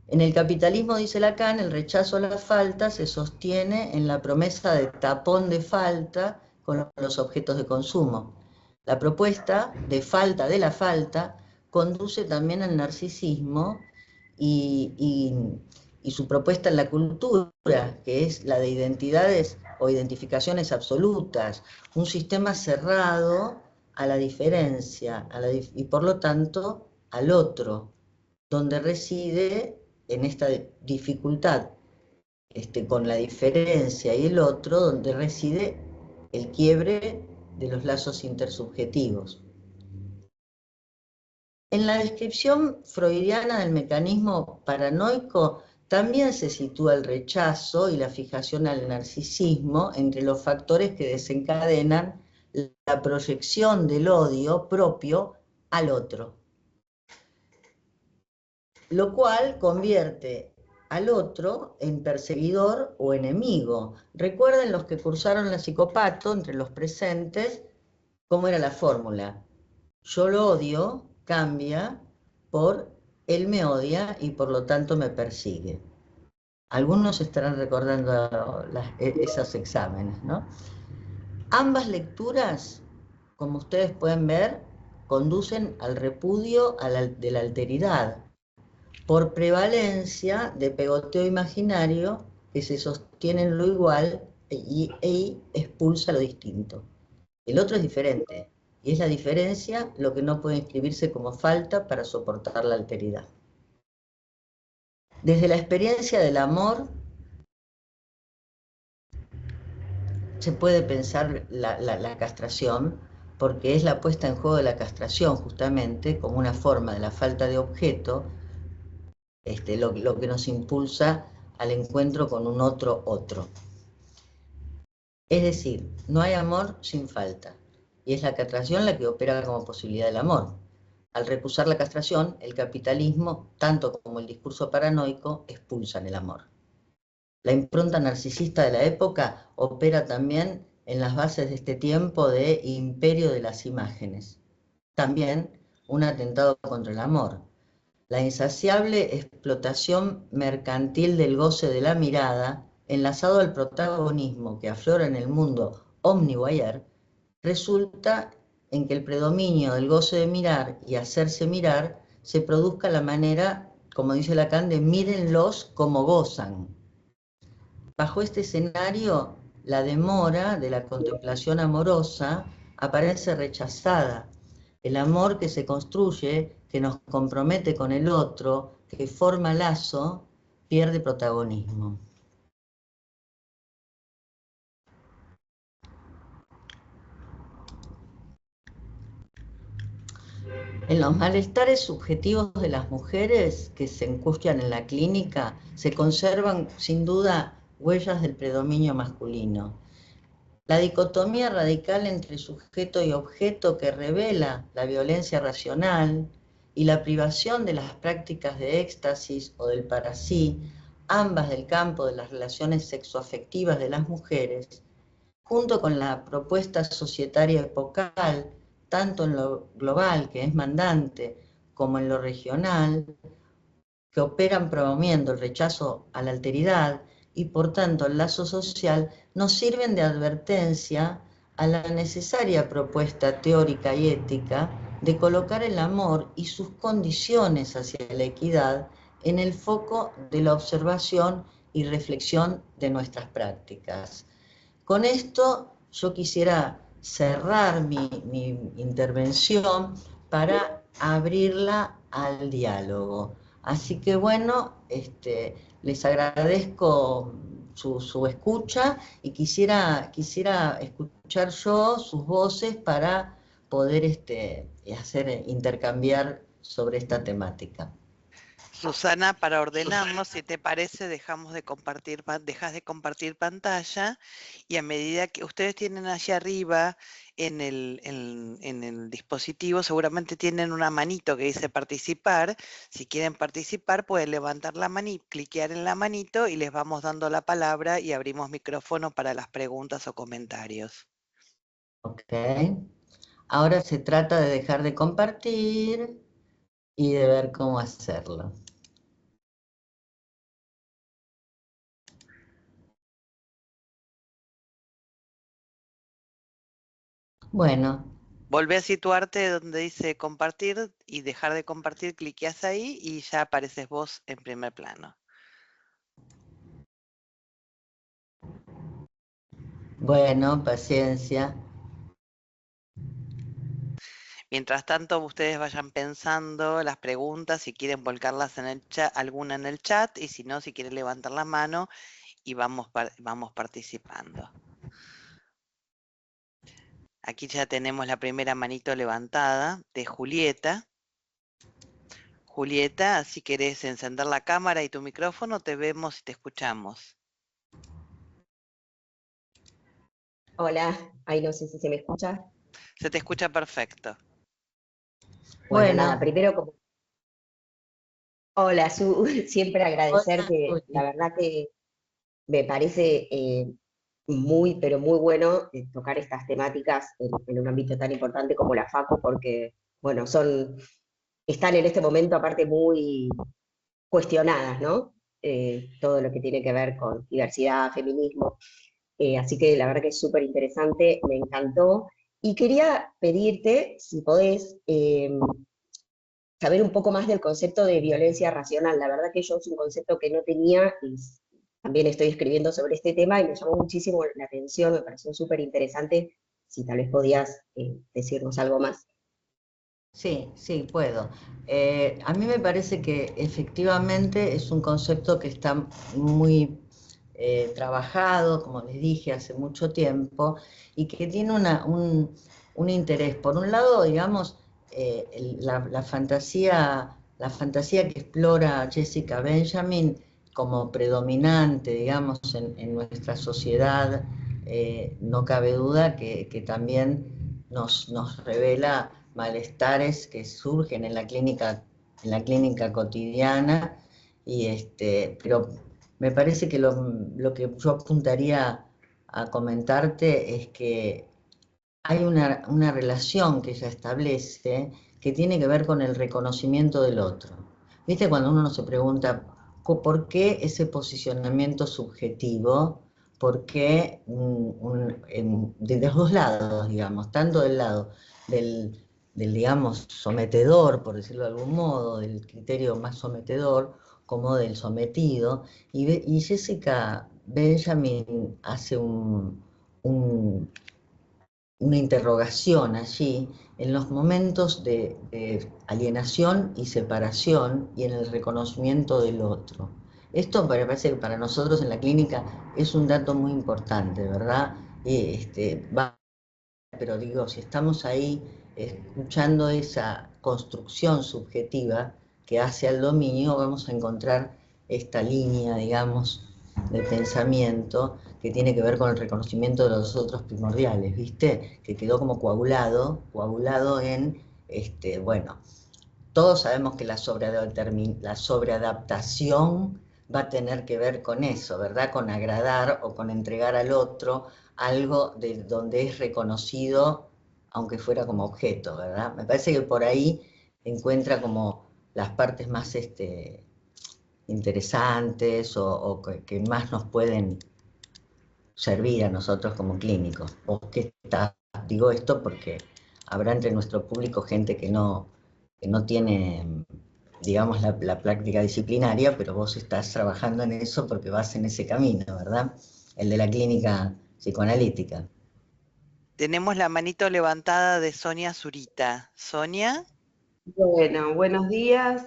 En el capitalismo, dice Lacan, el rechazo a la falta se sostiene en la promesa de tapón de falta con los objetos de consumo. La propuesta de falta de la falta conduce también al narcisismo y su propuesta en la cultura, que es la de identidades o identificaciones absolutas, un sistema cerrado a la diferencia y por lo tanto al otro, donde reside en esta dificultad con la diferencia y el otro, donde reside el quiebre de los lazos intersubjetivos. En la descripción freudiana del mecanismo paranoico también se sitúa el rechazo y la fijación al narcisismo entre los factores que desencadenan la proyección del odio propio al otro, lo cual convierte al otro en perseguidor o enemigo. Recuerden los que cursaron la psicopato, entre los presentes, cómo era la fórmula. Yo lo odio, cambia por él me odia y por lo tanto me persigue. Algunos estarán recordando esos exámenes, ¿no? Ambas lecturas, como ustedes pueden ver, conducen al repudio de la alteridad, por prevalencia de pegoteo imaginario que se sostiene en lo igual y expulsa lo distinto. El otro es diferente, y es la diferencia lo que no puede inscribirse como falta para soportar la alteridad. Desde la experiencia del amor se puede pensar la castración, porque es la puesta en juego de la castración justamente como una forma de la falta de objeto, lo que nos impulsa al encuentro con un otro. Es decir, no hay amor sin falta, y es la castración la que opera como posibilidad del amor. Al recusar la castración, el capitalismo, tanto como el discurso paranoico, expulsan el amor. La impronta narcisista de la época opera también en las bases de este tiempo de imperio de las imágenes. También un atentado contra el amor. La insaciable explotación mercantil del goce de la mirada, enlazado al protagonismo que aflora en el mundo omnivoyeur, resulta en que el predominio del goce de mirar y hacerse mirar se produzca a la manera, como dice Lacan, de mírenlos como gozan. Bajo este escenario, la demora de la contemplación amorosa aparece rechazada. El amor que se construye, que nos compromete con el otro, que forma lazo, pierde protagonismo. En los malestares subjetivos de las mujeres que se encustian en la clínica, se conservan sin duda huellas del predominio masculino. La dicotomía radical entre sujeto y objeto que revela la violencia racional y la privación de las prácticas de éxtasis o del parasí, ambas del campo de las relaciones sexoafectivas de las mujeres, junto con la propuesta societaria epocal, tanto en lo global, que es mandante, como en lo regional, que operan promoviendo el rechazo a la alteridad y por tanto el lazo social, nos sirven de advertencia a la necesaria propuesta teórica y ética de colocar el amor y sus condiciones hacia la equidad en el foco de la observación y reflexión de nuestras prácticas. Con esto yo quisiera cerrar mi intervención para abrirla al diálogo. Así que bueno, les agradezco su escucha y quisiera escuchar yo sus voces para poder intercambiar sobre esta temática. Susana, para ordenarnos, si te parece, dejas de compartir pantalla y a medida que ustedes tienen allá arriba en el dispositivo, seguramente tienen una manito que dice participar. Si quieren participar, pueden levantar la manito, cliquear en la manito y les vamos dando la palabra y abrimos micrófono para las preguntas o comentarios. Ok. Ahora se trata de dejar de compartir y de ver cómo hacerlo. Bueno, Volvé a situarte donde dice compartir y dejar de compartir, cliqueas ahí y ya apareces vos en primer plano. bueno, paciencia. Mientras tanto, ustedes vayan pensando las preguntas, si quieren volcarlas en el chat, alguna en el chat, y si no, si quieren levantar la mano y vamos participando. Aquí ya tenemos la primera manito levantada de Julieta. Julieta, si querés encender la cámara y tu micrófono, te vemos y te escuchamos. Hola, ahí no sé si se me escucha. Se te escucha perfecto. Bueno, Bueno, nada, primero como, hola, Su, siempre agradecer hola, que la Juli. verdad que me parece muy, pero muy bueno tocar estas temáticas en un ámbito tan importante como la FACU, porque, bueno, están en este momento aparte muy cuestionadas, ¿no? Todo lo que tiene que ver con diversidad, feminismo. Así que la verdad que es súper interesante, me encantó. Y quería pedirte, si podés, saber un poco más del concepto de violencia racional. La verdad que yo es un concepto que no tenía y también estoy escribiendo sobre este tema y me llamó muchísimo la atención, me pareció súper interesante. Si tal vez podías decirnos algo más. Sí, sí, puedo. A mí me parece que efectivamente es un concepto que está muy trabajado, como les dije, hace mucho tiempo, y que tiene un interés. Por un lado, digamos, la fantasía que explora Jessica Benjamin como predominante, digamos, en nuestra sociedad, no cabe duda que también nos revela malestares que surgen en la clínica cotidiana, pero me parece que lo que yo apuntaría a comentarte es que hay una relación que ella establece que tiene que ver con el reconocimiento del otro. ¿Viste cuando uno se pregunta por qué ese posicionamiento subjetivo? ¿Por qué de los dos lados, digamos, tanto del lado digamos, sometedor, por decirlo de algún modo, del criterio más sometedor, como del sometido? Y Jessica Benjamin hace una interrogación allí en los momentos de alienación y separación y en el reconocimiento del otro. Esto me parece que para nosotros en la clínica es un dato muy importante, ¿verdad? Pero digo, si estamos ahí escuchando esa construcción subjetiva que hace al dominio, vamos a encontrar esta línea, digamos, de pensamiento que tiene que ver con el reconocimiento de los otros primordiales, ¿viste? Que quedó como coagulado en, bueno, todos sabemos que la sobreadaptación va a tener que ver con eso, ¿verdad? Con agradar o con entregar al otro algo de donde es reconocido, aunque fuera como objeto, ¿verdad? Me parece que por ahí encuentra como las partes más interesantes o que más nos pueden servir a nosotros como clínicos. Vos que estás, digo esto porque habrá entre nuestro público gente que no tiene, digamos, la práctica disciplinaria, pero vos estás trabajando en eso porque vas en ese camino, ¿verdad? El de la clínica psicoanalítica. Tenemos la manito levantada de Sonia Zurita. Sonia, Bueno, buenos días.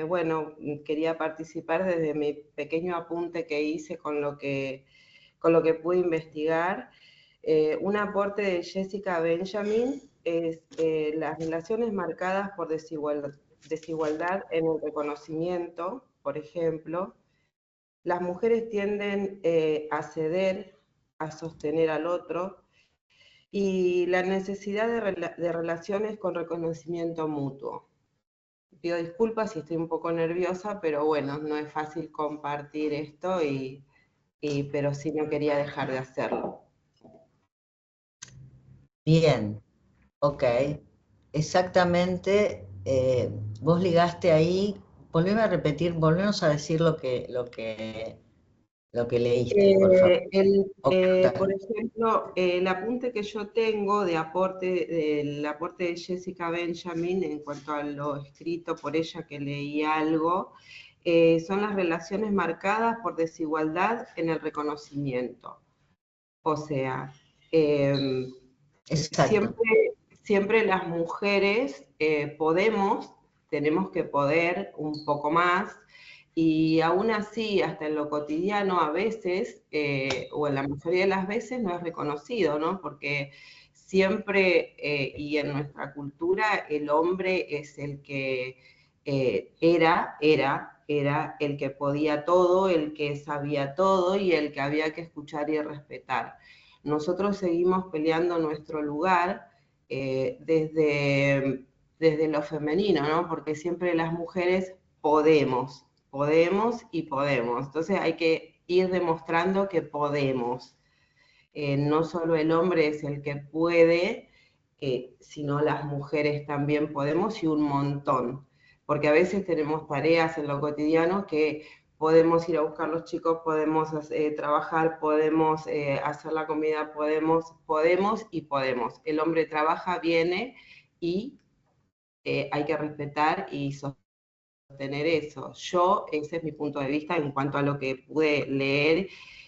Bueno, quería participar desde mi pequeño apunte que hice con lo que pude investigar. Un aporte de Jessica Benjamin es las relaciones marcadas por desigualdad en el reconocimiento, por ejemplo. Las mujeres tienden a ceder, a sostener al otro, y la necesidad de relaciones con reconocimiento mutuo. Pido disculpas si estoy un poco nerviosa, pero bueno, no es fácil compartir esto, pero sí no quería dejar de hacerlo. Bien, ok. Exactamente, vos ligaste ahí, volveme a repetir, volvemos a decir lo que leíste, por favor. Por ejemplo, el apunte que yo tengo del aporte de Jessica Benjamin en cuanto a lo escrito por ella, que leí algo, son las relaciones marcadas por desigualdad en el reconocimiento. O sea, siempre las mujeres tenemos que poder un poco más, y aún así, hasta en lo cotidiano, a veces, o en la mayoría de las veces, no es reconocido, ¿no? Porque siempre, y en nuestra cultura, el hombre es el que era el que podía todo, el que sabía todo y el que había que escuchar y respetar. Nosotros seguimos peleando nuestro lugar desde lo femenino, ¿no? Porque siempre las mujeres podemos y podemos. Entonces hay que ir demostrando que podemos. No solo el hombre es el que puede, sino las mujeres también podemos, y un montón. Porque a veces tenemos tareas en lo cotidiano que podemos ir a buscar los chicos, podemos trabajar, podemos hacer la comida, podemos y podemos. El hombre trabaja, viene, y hay que respetar y sostener eso. Ese es mi punto de vista en cuanto a lo que pude leer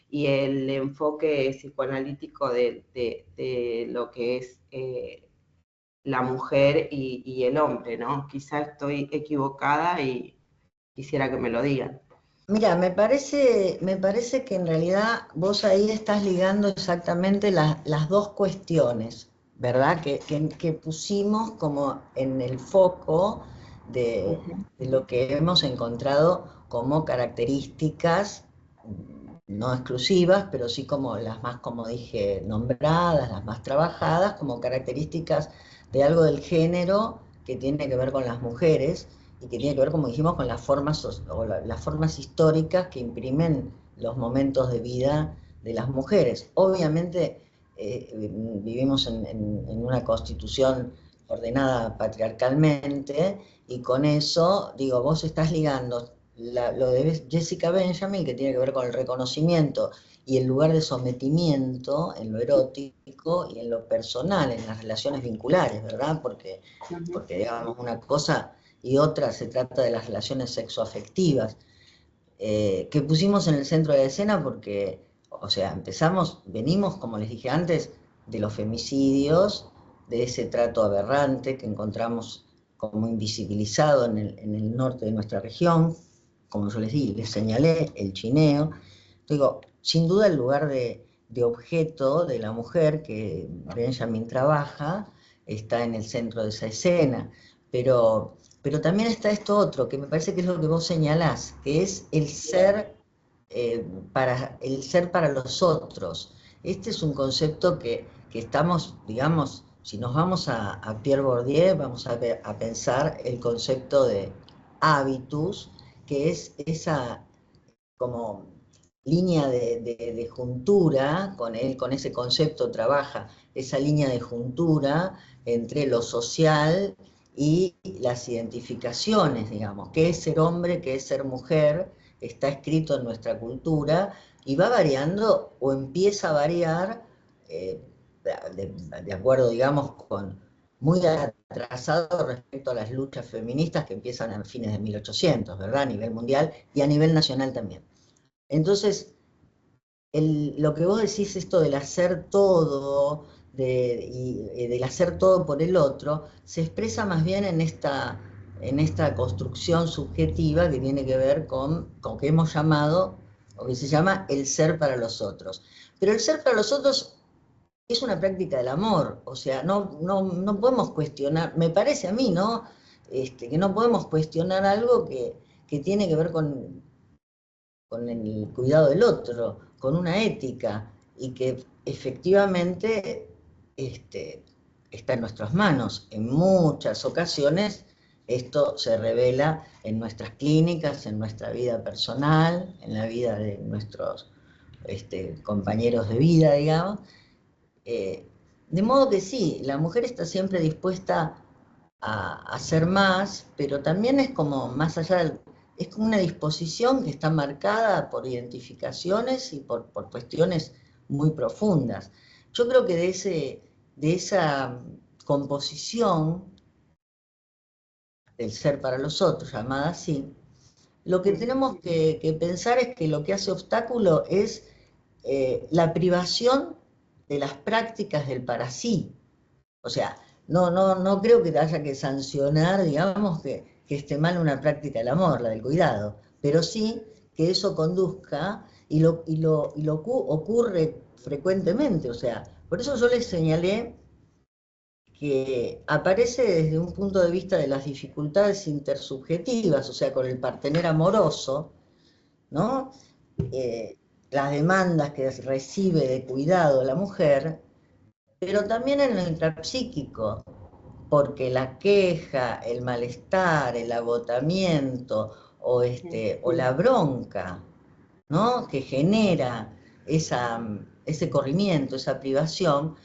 y el enfoque psicoanalítico de lo que es la mujer y el hombre, ¿no? Quizá estoy equivocada y quisiera que me lo digan. Mira, me parece que en realidad vos ahí estás ligando exactamente las dos cuestiones, ¿verdad? Que pusimos como en el foco de lo que hemos encontrado como características, no exclusivas, pero sí como las más, como dije, nombradas, las más trabajadas, como características de algo del género que tiene que ver con las mujeres, y que tiene que ver, como dijimos, con las formas, las formas históricas que imprimen los momentos de vida de las mujeres. Obviamente vivimos en una constitución ordenada patriarcalmente, y con eso, digo, vos estás ligando lo de Jessica Benjamin, que tiene que ver con el reconocimiento y el lugar de sometimiento en lo erótico y en lo personal, en las relaciones vinculares, ¿verdad? Porque digamos, una cosa y otra se trata de las relaciones sexoafectivas, que pusimos en el centro de la escena porque, o sea, venimos, como les dije antes, de los femicidios, de ese trato aberrante que encontramos como invisibilizado en el norte de nuestra región, como yo les señalé, el chineo. Digo, sin duda el lugar de objeto de la mujer que Benjamin trabaja está en el centro de esa escena, pero también está esto otro, que me parece que es lo que vos señalás, que es el ser para los otros. Este es un concepto que estamos, digamos, si nos vamos a Pierre Bourdieu, vamos a pensar el concepto de habitus, que es esa como línea de juntura, con ese concepto trabaja esa línea de juntura entre lo social y las identificaciones, digamos, qué es ser hombre, qué es ser mujer, está escrito en nuestra cultura y va variando o empieza a variar de acuerdo, digamos, con muy atrasado respecto a las luchas feministas que empiezan a fines de 1800, ¿verdad? A nivel mundial y a nivel nacional también. Entonces, lo que vos decís, esto del hacer todo, del hacer todo por el otro, se expresa más bien en esta construcción subjetiva que tiene que ver con que hemos llamado, o que se llama el ser para los otros. Pero el ser para los otros es una práctica del amor, o sea, no podemos cuestionar, me parece a mí, ¿no? que no podemos cuestionar algo que tiene que ver con el cuidado del otro, con una ética, y que efectivamente está en nuestras manos. En muchas ocasiones esto se revela en nuestras clínicas, en nuestra vida personal, en la vida de nuestros compañeros de vida, digamos. De modo que sí, la mujer está siempre dispuesta a hacer más, pero también es como más allá, es como una disposición que está marcada por identificaciones y por cuestiones muy profundas. Yo creo que de esa composición del ser para los otros, llamada así, lo que tenemos que pensar es que lo que hace obstáculo es la privación de las prácticas del para sí. O sea, no creo que haya que sancionar, digamos, que esté mal una práctica del amor, la del cuidado, pero sí que eso conduzca, y ocurre frecuentemente. O sea, por eso yo les señalé que aparece desde un punto de vista de las dificultades intersubjetivas, o sea, con el partener amoroso, ¿no? Las demandas que recibe de cuidado la mujer, pero también en lo intrapsíquico, porque la queja, el malestar, el agotamiento o la bronca, ¿no?, que genera ese corrimiento, esa privación,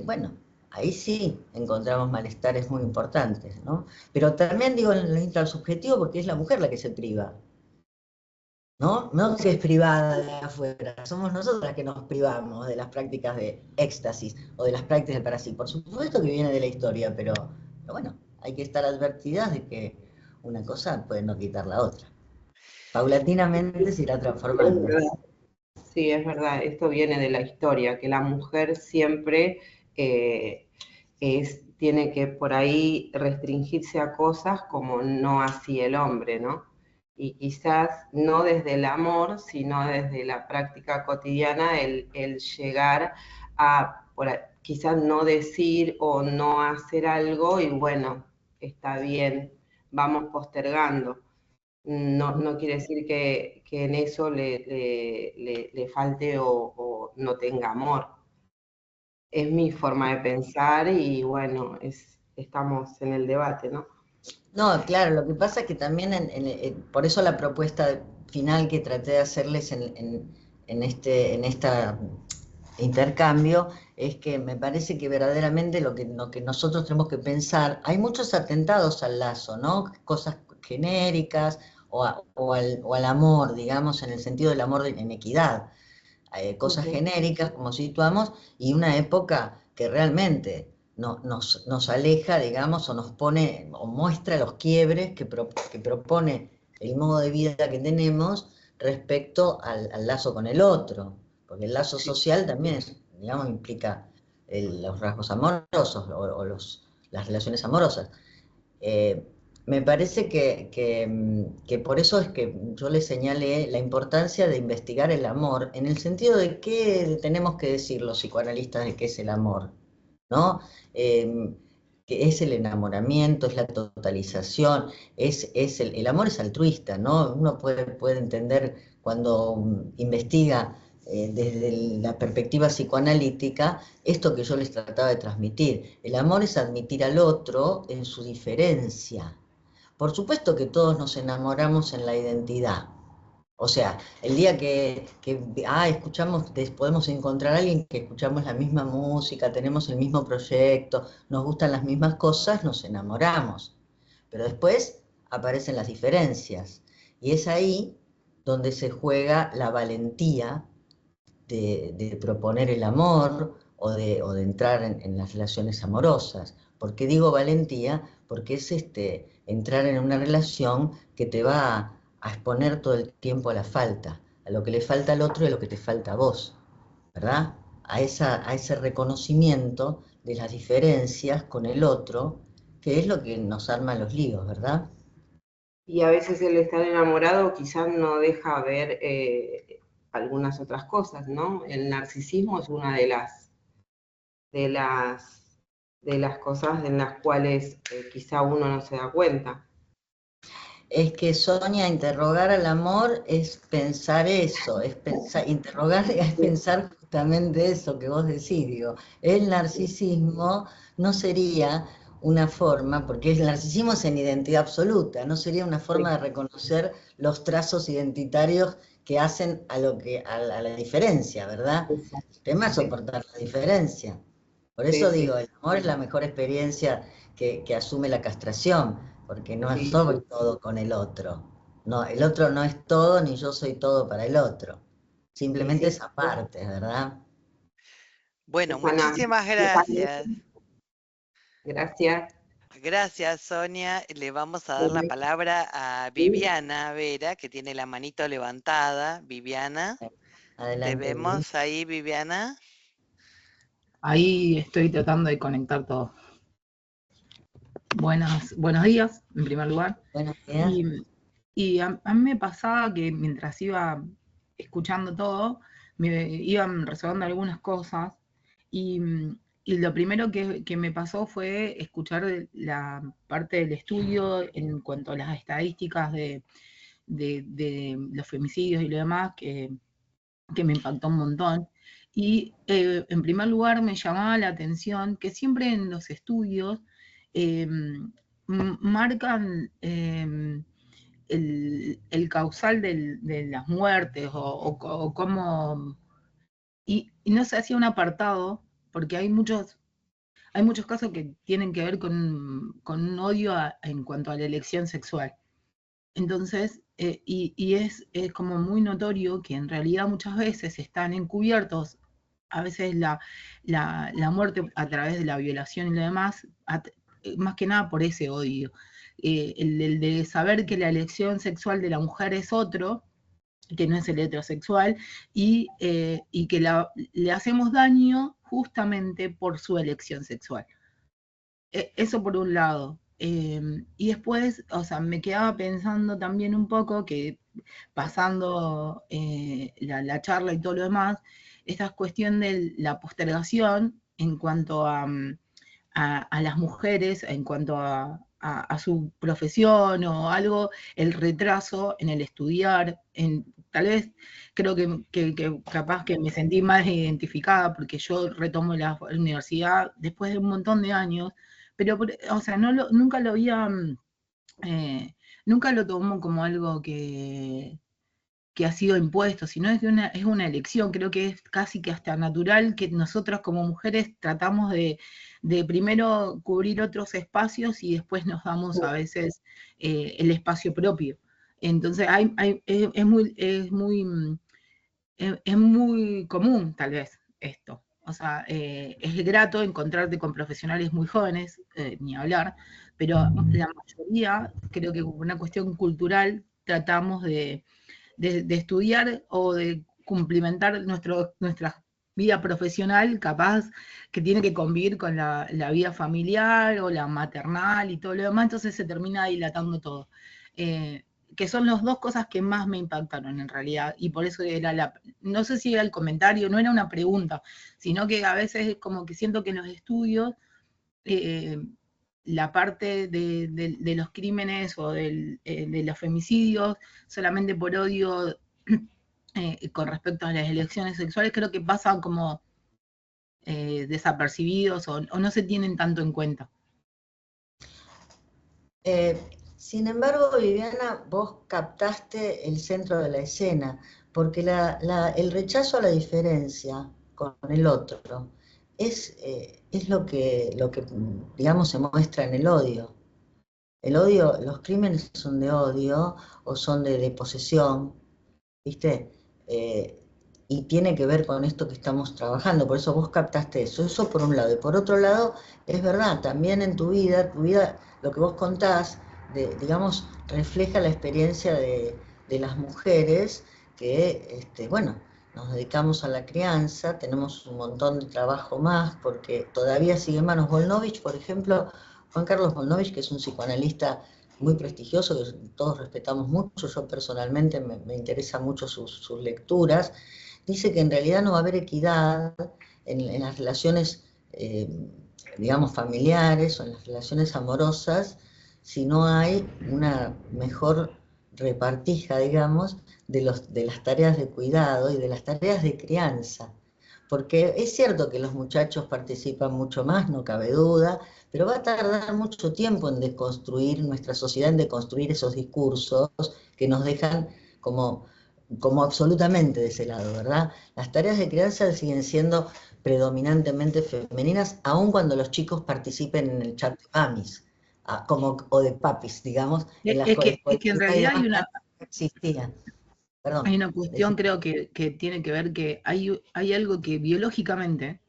bueno, ahí sí encontramos malestares muy importantes, ¿no? Pero también digo en lo intrasubjetivo porque es la mujer la que se priva, ¿no? No que es privada de afuera, somos nosotros las que nos privamos de las prácticas de éxtasis o de las prácticas del parasí. Por supuesto que viene de la historia, pero bueno, hay que estar advertidas de que una cosa puede no quitar la otra. Paulatinamente se irá transformando. Sí, es verdad, esto viene de la historia, que la mujer siempre tiene que por ahí restringirse a cosas como no así el hombre, ¿no? Y quizás no desde el amor, sino desde la práctica cotidiana, el llegar a quizás no decir o no hacer algo y bueno, está bien, vamos postergando. No quiere decir que en eso le falte o no tenga amor. Es mi forma de pensar y bueno, estamos en el debate, ¿no? No, claro, lo que pasa es que también, por eso la propuesta final que traté de hacerles en este intercambio, es que me parece que verdaderamente lo que nosotros tenemos que pensar, hay muchos atentados al lazo, ¿no? Cosas genéricas o al amor, digamos, en el sentido del amor en equidad. Cosas genéricas, como situamos, y una época que realmente nos aleja, digamos, o nos pone, o muestra los quiebres que propone el modo de vida que tenemos respecto al lazo con el otro, porque el lazo social también, digamos, implica los rasgos amorosos o las relaciones amorosas. Me parece que por eso es que yo le señalé la importancia de investigar el amor, en el sentido de qué tenemos que decir los psicoanalistas de qué es el amor, ¿no? Que es el enamoramiento, es la totalización, el amor es altruista, ¿no? Uno puede entender cuando investiga desde la perspectiva psicoanalítica, esto que yo les trataba de transmitir. El amor es admitir al otro en su diferencia. Por supuesto que todos nos enamoramos en la identidad. O sea, el día que escuchamos, podemos encontrar a alguien que escuchamos la misma música, tenemos el mismo proyecto, nos gustan las mismas cosas, nos enamoramos. Pero después aparecen las diferencias. Y es ahí donde se juega la valentía de proponer el amor o de entrar en las relaciones amorosas. ¿Por qué digo valentía? Porque es entrar en una relación que te va a exponer todo el tiempo a la falta, a lo que le falta al otro y a lo que te falta a vos, ¿verdad? A ese reconocimiento de las diferencias con el otro, que es lo que nos arma los líos, ¿verdad? Y a veces el estar enamorado quizás no deja ver algunas otras cosas, ¿no? El narcisismo es una de de las cosas en las cuales quizá uno no se da cuenta. Es que, Sonia, interrogar al amor es pensar eso, es pensar, interrogar es pensar justamente eso que vos decís, digo, el narcisismo no sería una forma, porque el narcisismo es en identidad absoluta, no sería una forma de reconocer los trazos identitarios que hacen a la diferencia, ¿verdad? El tema es soportar la diferencia. Por eso Sí, digo, el amor es la mejor experiencia que asume la castración, porque no sí, soy todo con el otro. No, el otro no es todo, ni yo soy todo para el otro. sí, Simplemente es aparte, ¿verdad? Bueno, Susana, muchísimas gracias. gracias. Gracias, Sonia. Le vamos a dar la palabra a Viviana Vera, que tiene la manito levantada. Viviana, ¿te Adelante, Vivi. vemos ahí, Viviana? Ahí estoy tratando de conectar todo. Buenos días, en primer lugar. Buenos días. Y a mí me pasaba que mientras iba escuchando todo, me iban resonando algunas cosas, y lo primero que me pasó fue escuchar la parte del estudio en cuanto a las estadísticas de los femicidios y lo demás, que me impactó un montón. Y en primer lugar me llamaba la atención que siempre en los estudios marcan el causal de las muertes o cómo... Y no se hacía un apartado, porque hay muchos casos que tienen que ver con un odio en cuanto a la elección sexual. Entonces, es como muy notorio que en realidad muchas veces están encubiertos, a veces la muerte a través de la violación y lo demás, más que nada por ese odio. El de saber que la elección sexual de la mujer es otro, que no es el heterosexual, y que le hacemos daño justamente por su elección sexual. Eso por un lado. Y después, o sea, me quedaba pensando también un poco que pasando la charla y todo lo demás, esta cuestión de la postergación en cuanto a las mujeres, en cuanto a su profesión o algo, el retraso en el estudiar, tal vez creo que capaz que me sentí más identificada porque yo retomo la universidad después de un montón de años, pero, o sea, nunca lo había, nunca lo tomo como algo que ha sido impuesto, sino es una elección. Creo que es casi que hasta natural que nosotras como mujeres tratamos de primero cubrir otros espacios y después nos damos a veces el espacio propio. Entonces es muy común tal vez esto. O sea, es grato encontrarte con profesionales muy jóvenes, ni hablar, pero la mayoría, creo que por una cuestión cultural, tratamos de estudiar o de cumplimentar nuestra vida profesional, capaz que tiene que convivir con la vida familiar o la maternal y todo lo demás, entonces se termina dilatando todo. Que son las dos cosas que más me impactaron en realidad, y por eso no sé si era el comentario, no era una pregunta, sino que a veces es como que siento que en los estudios la parte de los crímenes o de los femicidios solamente por odio con respecto a las elecciones sexuales, creo que pasan como desapercibidos o no se tienen tanto en cuenta. Sin embargo, Viviana, vos captaste el centro de la escena, porque el rechazo a la diferencia con el otro es lo que, digamos, se muestra en el odio. El odio, los crímenes son de odio o son de posesión, ¿viste? Y tiene que ver con esto que estamos trabajando, por eso vos captaste eso por un lado. Y por otro lado, es verdad, también en tu vida, lo que vos contás, digamos, refleja la experiencia de las mujeres que, bueno, nos dedicamos a la crianza, tenemos un montón de trabajo más, porque todavía sigue en manos. Volnovich, por ejemplo, Juan Carlos Volnovich, que es un psicoanalista muy prestigioso, que todos respetamos mucho, yo personalmente me interesan mucho sus lecturas, dice que en realidad no va a haber equidad en las relaciones digamos, familiares o en las relaciones amorosas, si no hay una mejor repartija, digamos, de las tareas de cuidado y de las tareas de crianza. Porque es cierto que los muchachos participan mucho más, no cabe duda, pero va a tardar mucho tiempo en deconstruir nuestra sociedad, en deconstruir esos discursos que nos dejan como absolutamente de ese lado, ¿verdad? Las tareas de crianza siguen siendo predominantemente femeninas, aun cuando los chicos participen en el chat de mamis, o de papis, digamos, en la Es que en escolaridad y realidad demás no existía. hay Perdón, una cuestión, creo que tiene que ver que hay algo que biológicamente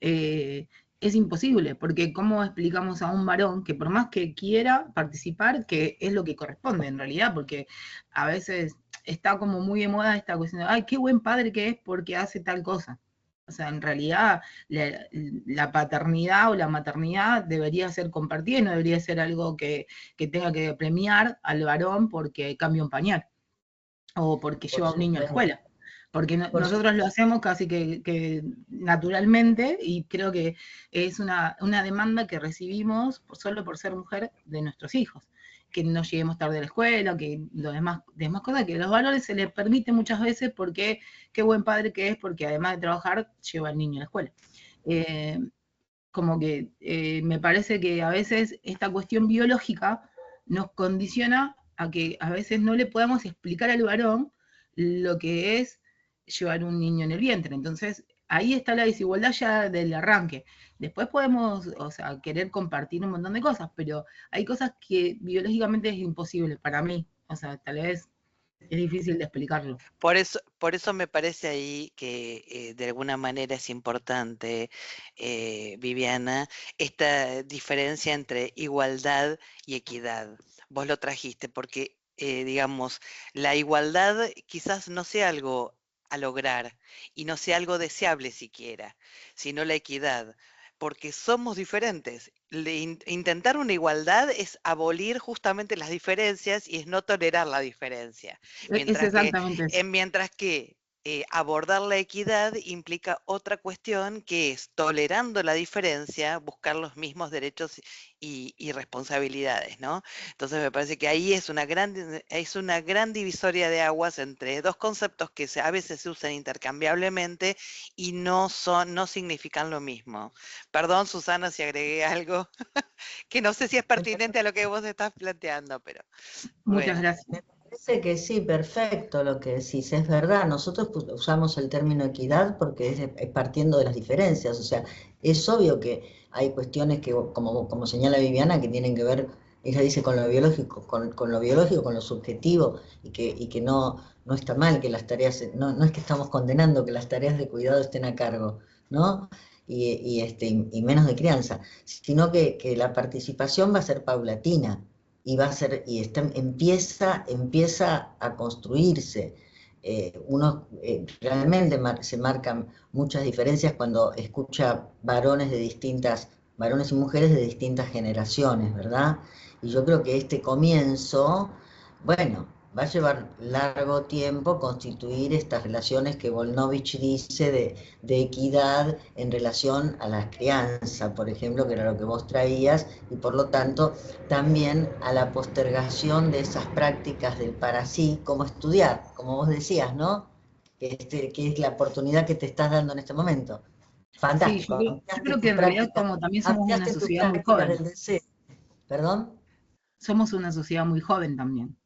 eh, es imposible, porque ¿cómo explicamos a un varón que por más que quiera participar, que es lo que corresponde en realidad? Porque a veces está como muy de moda esta cuestión de, ay, qué buen padre que es porque hace tal cosa. O sea, en realidad la paternidad o la maternidad debería ser compartida y no debería ser algo que tenga que premiar al varón porque cambia un pañal o porque por lleva a un niño a la supuesto. escuela. Porque Por nosotros lo hacemos casi que naturalmente y creo que es una demanda que recibimos solo por ser mujer de nuestros hijos. Que no lleguemos tarde a la escuela, que lo demás cosas, que los valores se les permite muchas veces porque qué buen padre que es, porque además de trabajar, lleva al niño a la escuela. Como que me parece que a veces esta cuestión biológica nos condiciona a que a veces no le podamos explicar al varón lo que es llevar un niño en el vientre. Entonces, ahí está la desigualdad ya del arranque. Después podemos, o sea, querer compartir un montón de cosas, pero hay cosas que biológicamente es imposible para mí. O sea, tal vez es difícil de explicarlo. Por eso me parece ahí que de alguna manera es importante, Viviana, esta diferencia entre igualdad y equidad. Vos lo trajiste porque, digamos, la igualdad quizás no sea algo a lograr y no sea algo deseable siquiera, sino la equidad, porque somos diferentes. Intentar una igualdad es abolir justamente las diferencias y es no tolerar la diferencia. Es exactamente eso. Mientras que abordar la equidad implica otra cuestión que es, tolerando la diferencia, buscar los mismos derechos y responsabilidades, ¿no? Entonces me parece que ahí es una gran divisoria de aguas entre dos conceptos que a veces se usan intercambiablemente y no significan lo mismo. Perdón, Susana, si agregué algo que no sé si es pertinente a lo que vos estás planteando, pero Muchas bueno. gracias. Me parece que sí, perfecto lo que decís, es verdad. Nosotros usamos el término equidad porque es partiendo de las diferencias, o sea, es obvio que hay cuestiones que, como señala Viviana, que tienen que ver, ella dice, con lo biológico, con lo biológico, con lo subjetivo, y que no está mal que las tareas, no es que estamos condenando que las tareas de cuidado estén a cargo, ¿no? Y menos de crianza, sino que la participación va a ser paulatina y va a ser, empieza a construirse. Uno realmente se marcan muchas diferencias cuando escucha varones y mujeres de distintas generaciones, ¿verdad? Y yo creo que este comienzo, bueno, va a llevar largo tiempo constituir estas relaciones que Volnovich dice de equidad en relación a la crianza, por ejemplo, que era lo que vos traías, y por lo tanto también a la postergación de esas prácticas del para sí, como estudiar, como vos decías, ¿no? Que es la oportunidad que te estás dando en este momento. Sí, Fantástico. yo creo que en realidad como también somos una Ampliaste tus sociedad muy prácticas joven, del deseo. ¿Perdón? somos una sociedad muy joven también.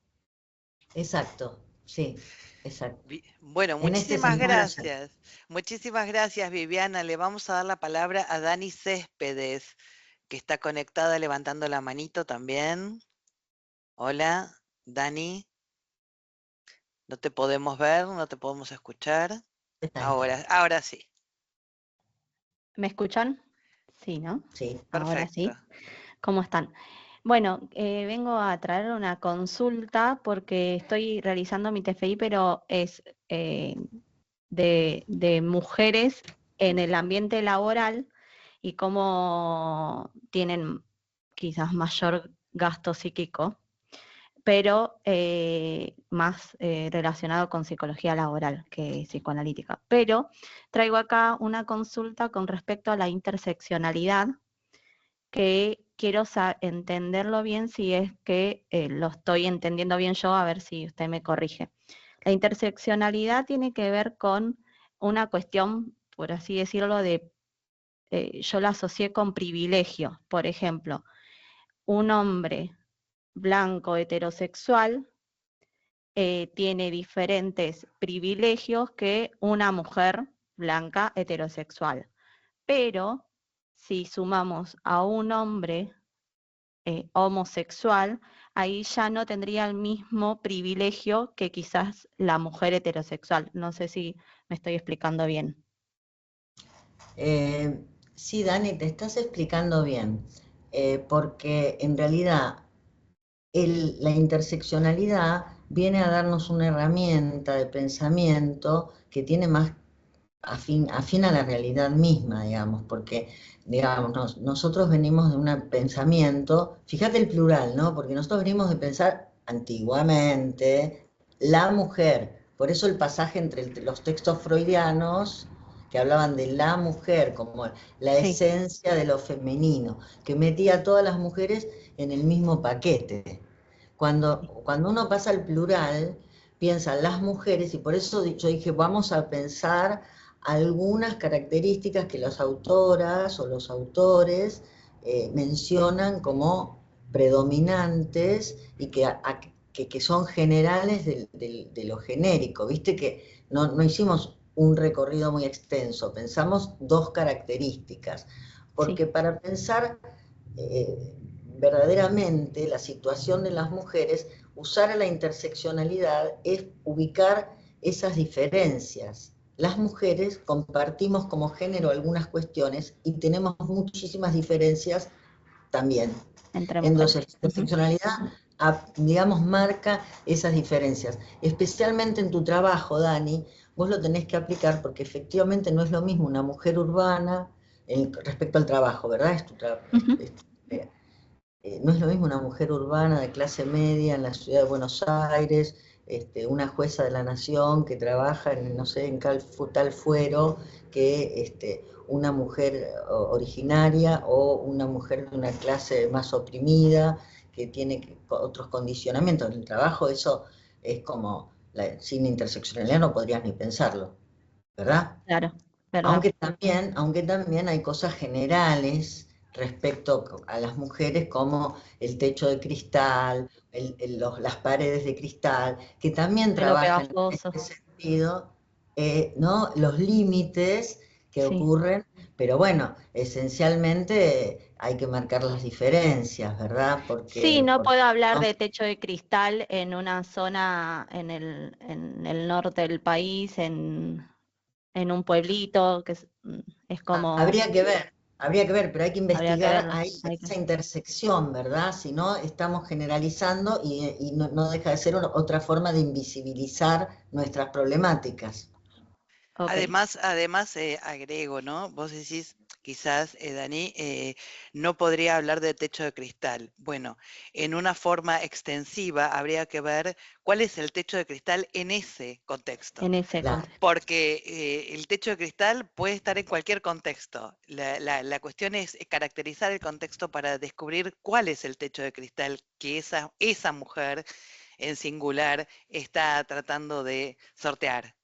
Exacto, sí, exacto. Bueno, En este muchísimas sentido, gracias. Muchísimas gracias, Viviana. Le vamos a dar la palabra a Dani Céspedes, que está conectada levantando la manito también. Hola, Dani. No te podemos ver, no te podemos escuchar. Ahora sí. ¿Me escuchan? Sí, ¿no? sí. Ahora Perfecto. sí. ¿Cómo están? Bueno, vengo a traer una consulta porque estoy realizando mi TFI, pero es de mujeres en el ambiente laboral y cómo tienen quizás mayor gasto psíquico, pero más relacionado con psicología laboral que psicoanalítica. Pero traigo acá una consulta con respecto a la interseccionalidad que quiero entenderlo bien, si es que lo estoy entendiendo bien yo, a ver si usted me corrige. La interseccionalidad tiene que ver con una cuestión, por así decirlo, yo la asocié con privilegio. Por ejemplo, un hombre blanco heterosexual tiene diferentes privilegios que una mujer blanca heterosexual. Pero si sumamos a un hombre homosexual, ahí ya no tendría el mismo privilegio que quizás la mujer heterosexual. No sé si me estoy explicando bien. Sí, Dani, te estás explicando bien, porque en realidad la interseccionalidad viene a darnos una herramienta de pensamiento que tiene más afín a la realidad misma, digamos, porque, digamos, nosotros venimos de un pensamiento, fíjate el plural, ¿no? Porque nosotros venimos de pensar antiguamente la mujer, por eso el pasaje entre los textos freudianos que hablaban de la mujer como la Sí. esencia de lo femenino, que metía a todas las mujeres en el mismo paquete. Cuando uno pasa al plural, piensa las mujeres, y por eso yo dije, vamos a pensar algunas características que las autoras o los autores mencionan como predominantes y que son generales de lo genérico. Viste que no hicimos un recorrido muy extenso, pensamos dos características, porque Sí. para pensar verdaderamente la situación de las mujeres, usar la interseccionalidad es ubicar esas diferencias. Las mujeres compartimos como género algunas cuestiones y tenemos muchísimas diferencias también. Entre Entonces, mujeres. la interseccionalidad, digamos, marca esas diferencias. Especialmente en tu trabajo, Dani, vos lo tenés que aplicar porque efectivamente no es lo mismo una mujer urbana respecto al trabajo, ¿verdad? Es tu trabajo. No es lo mismo una mujer urbana de clase media en la ciudad de Buenos Aires, una jueza de la nación que trabaja en, no sé, en tal fuero, que una mujer originaria o una mujer de una clase más oprimida, que tiene otros condicionamientos. En el trabajo eso es como, sin interseccionalidad no podrías ni pensarlo, ¿verdad? Claro, verdad. Aunque también hay cosas generales respecto a las mujeres como el techo de cristal, las paredes de cristal, que también De lo trabajan en pegajoso. este sentido, ¿no? Los límites que Sí. ocurren, pero bueno, esencialmente hay que marcar las diferencias, ¿verdad? Sí, no puedo hablar ¿no? de techo de cristal en una zona en el norte del país, en un pueblito, que es como, Habría que ver, pero hay que habría que investigar verlo. ahí esa intersección, ¿verdad? Si no, estamos generalizando y no deja de ser otra forma de invisibilizar nuestras problemáticas. Ok. Además agrego, ¿no? Vos decís, quizás, Dani, no podría hablar de techo de cristal. Bueno, en una forma extensiva habría que ver cuál es el techo de cristal en ese contexto. En ese Claro. contexto. Porque el techo de cristal puede estar en cualquier contexto. La cuestión es caracterizar el contexto para descubrir cuál es el techo de cristal que esa mujer en singular está tratando de sortear.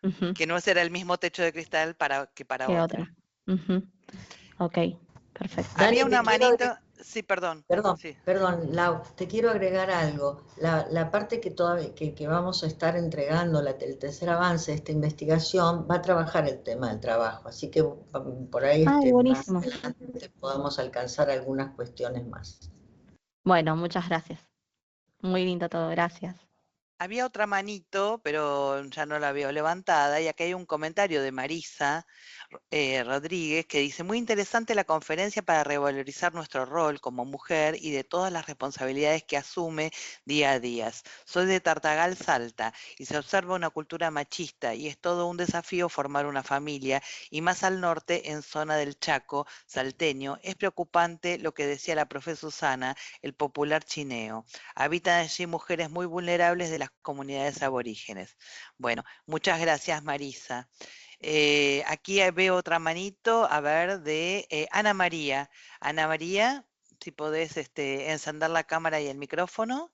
Ujú. Que no será el mismo techo de cristal que para ¿Qué otra? otra. Ujú. Ok, perfecto. Había Dani, una manito, sí, perdón, sí. Perdón, Lau, te quiero agregar algo. La parte que vamos a estar entregando, el tercer avance de esta investigación, va a trabajar el tema del trabajo, así que por ahí Ay, más buenísimo. adelante podamos alcanzar algunas cuestiones más. Bueno, muchas gracias. Muy lindo todo, gracias. Había otra manito, pero ya no la veo levantada, y acá hay un comentario de Marisa Rodríguez que dice, muy interesante la conferencia para revalorizar nuestro rol como mujer y de todas las responsabilidades que asume día a día. Soy de Tartagal, Salta, y se observa una cultura machista y es todo un desafío formar una familia, y más al norte, en zona del Chaco, salteño, es preocupante lo que decía la profe Susana, el popular chineo. Habitan allí mujeres muy vulnerables de las las comunidades aborígenes. Bueno, muchas gracias, Marisa. Aquí veo otra manito, a ver, de Ana María. Ana María, si podés encender la cámara y el micrófono.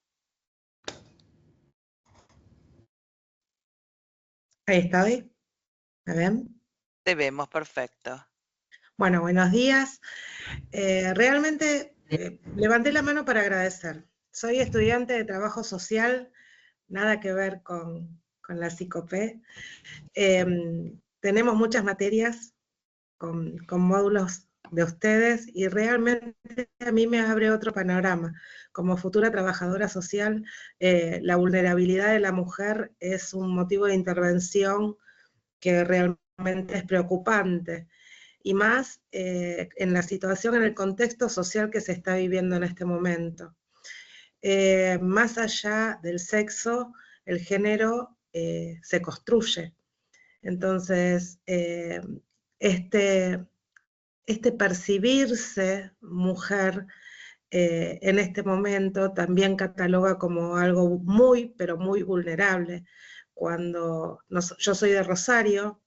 Ahí estoy. ¿Me ven? Te vemos, perfecto. Bueno, buenos días. Realmente levanté la mano para agradecer. Soy estudiante de trabajo social, nada que ver con la psicopé. Tenemos muchas materias con módulos de ustedes y realmente a mí me abre otro panorama. Como futura trabajadora social, la vulnerabilidad de la mujer es un motivo de intervención que realmente es preocupante, y más en la situación, en el contexto social que se está viviendo en este momento. Más allá del sexo, el género se construye. Entonces, este percibirse mujer en este momento también cataloga como algo muy, pero muy vulnerable. Cuando yo soy de Rosario,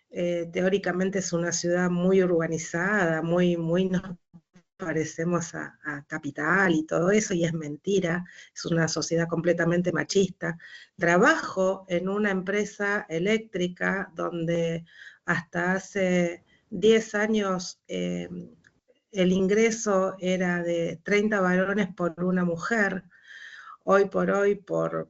teóricamente es una ciudad muy urbanizada, muy nos parecemos a capital y todo eso, y es mentira, es una sociedad completamente machista. Trabajo en una empresa eléctrica donde hasta hace 10 años el ingreso era de 30 varones por una mujer. Hoy por hoy, por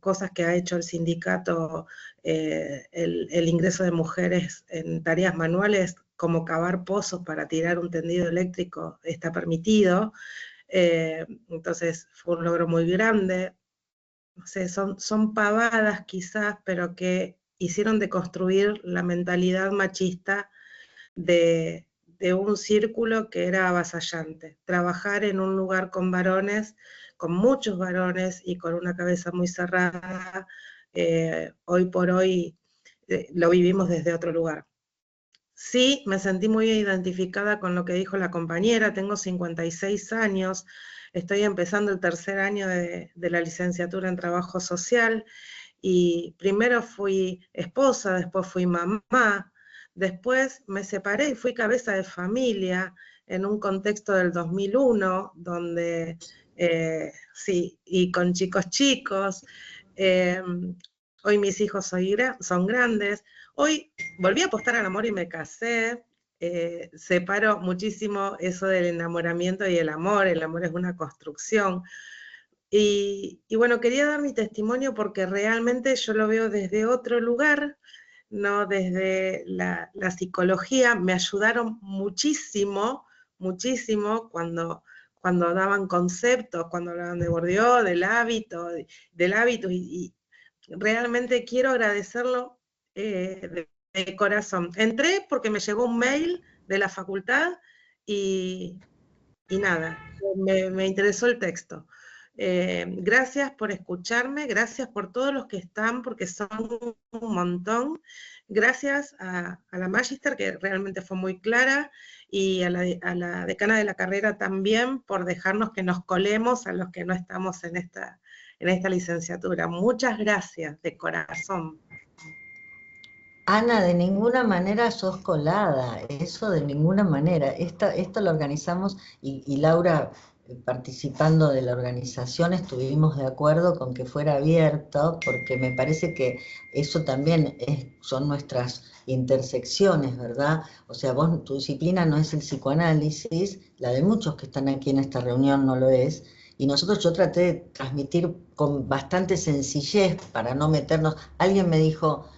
cosas que ha hecho el sindicato, el ingreso de mujeres en tareas manuales, como cavar pozos para tirar un tendido eléctrico, está permitido. Entonces fue un logro muy grande. No sé, son pavadas quizás, pero que hicieron deconstruir la mentalidad machista de un círculo que era avasallante. Trabajar en un lugar con varones, con muchos varones y con una cabeza muy cerrada, hoy por hoy lo vivimos desde otro lugar. Sí, me sentí muy identificada con lo que dijo la compañera, tengo 56 años, estoy empezando el tercer año de la licenciatura en trabajo social, y primero fui esposa, después fui mamá, después me separé y fui cabeza de familia en un contexto del 2001, donde, sí, y con chicos, hoy mis hijos son grandes, hoy volví a apostar al amor y me casé. Separo muchísimo eso del enamoramiento y el amor es una construcción. Y bueno, quería dar mi testimonio porque realmente yo lo veo desde otro lugar, no desde la psicología. Me ayudaron muchísimo, muchísimo cuando daban conceptos, cuando hablaban de Bourdieu, del hábito, y realmente quiero agradecerlo de corazón. Entré porque me llegó un mail de la facultad y nada, me interesó el texto. Gracias por escucharme, gracias por todos los que están, porque son un montón. Gracias a la Magister, que realmente fue muy clara, y a la decana de la carrera también, por dejarnos que nos colemos a los que no estamos en esta licenciatura. Muchas gracias, de corazón. Ana, de ninguna manera sos colada, eso de ninguna manera. Esto lo organizamos y Laura, participando de la organización, estuvimos de acuerdo con que fuera abierto, porque me parece que eso también son nuestras intersecciones, ¿verdad? O sea, tu disciplina no es el psicoanálisis, la de muchos que están aquí en esta reunión no lo es, y yo traté de transmitir con bastante sencillez para no meternos. Alguien me dijo,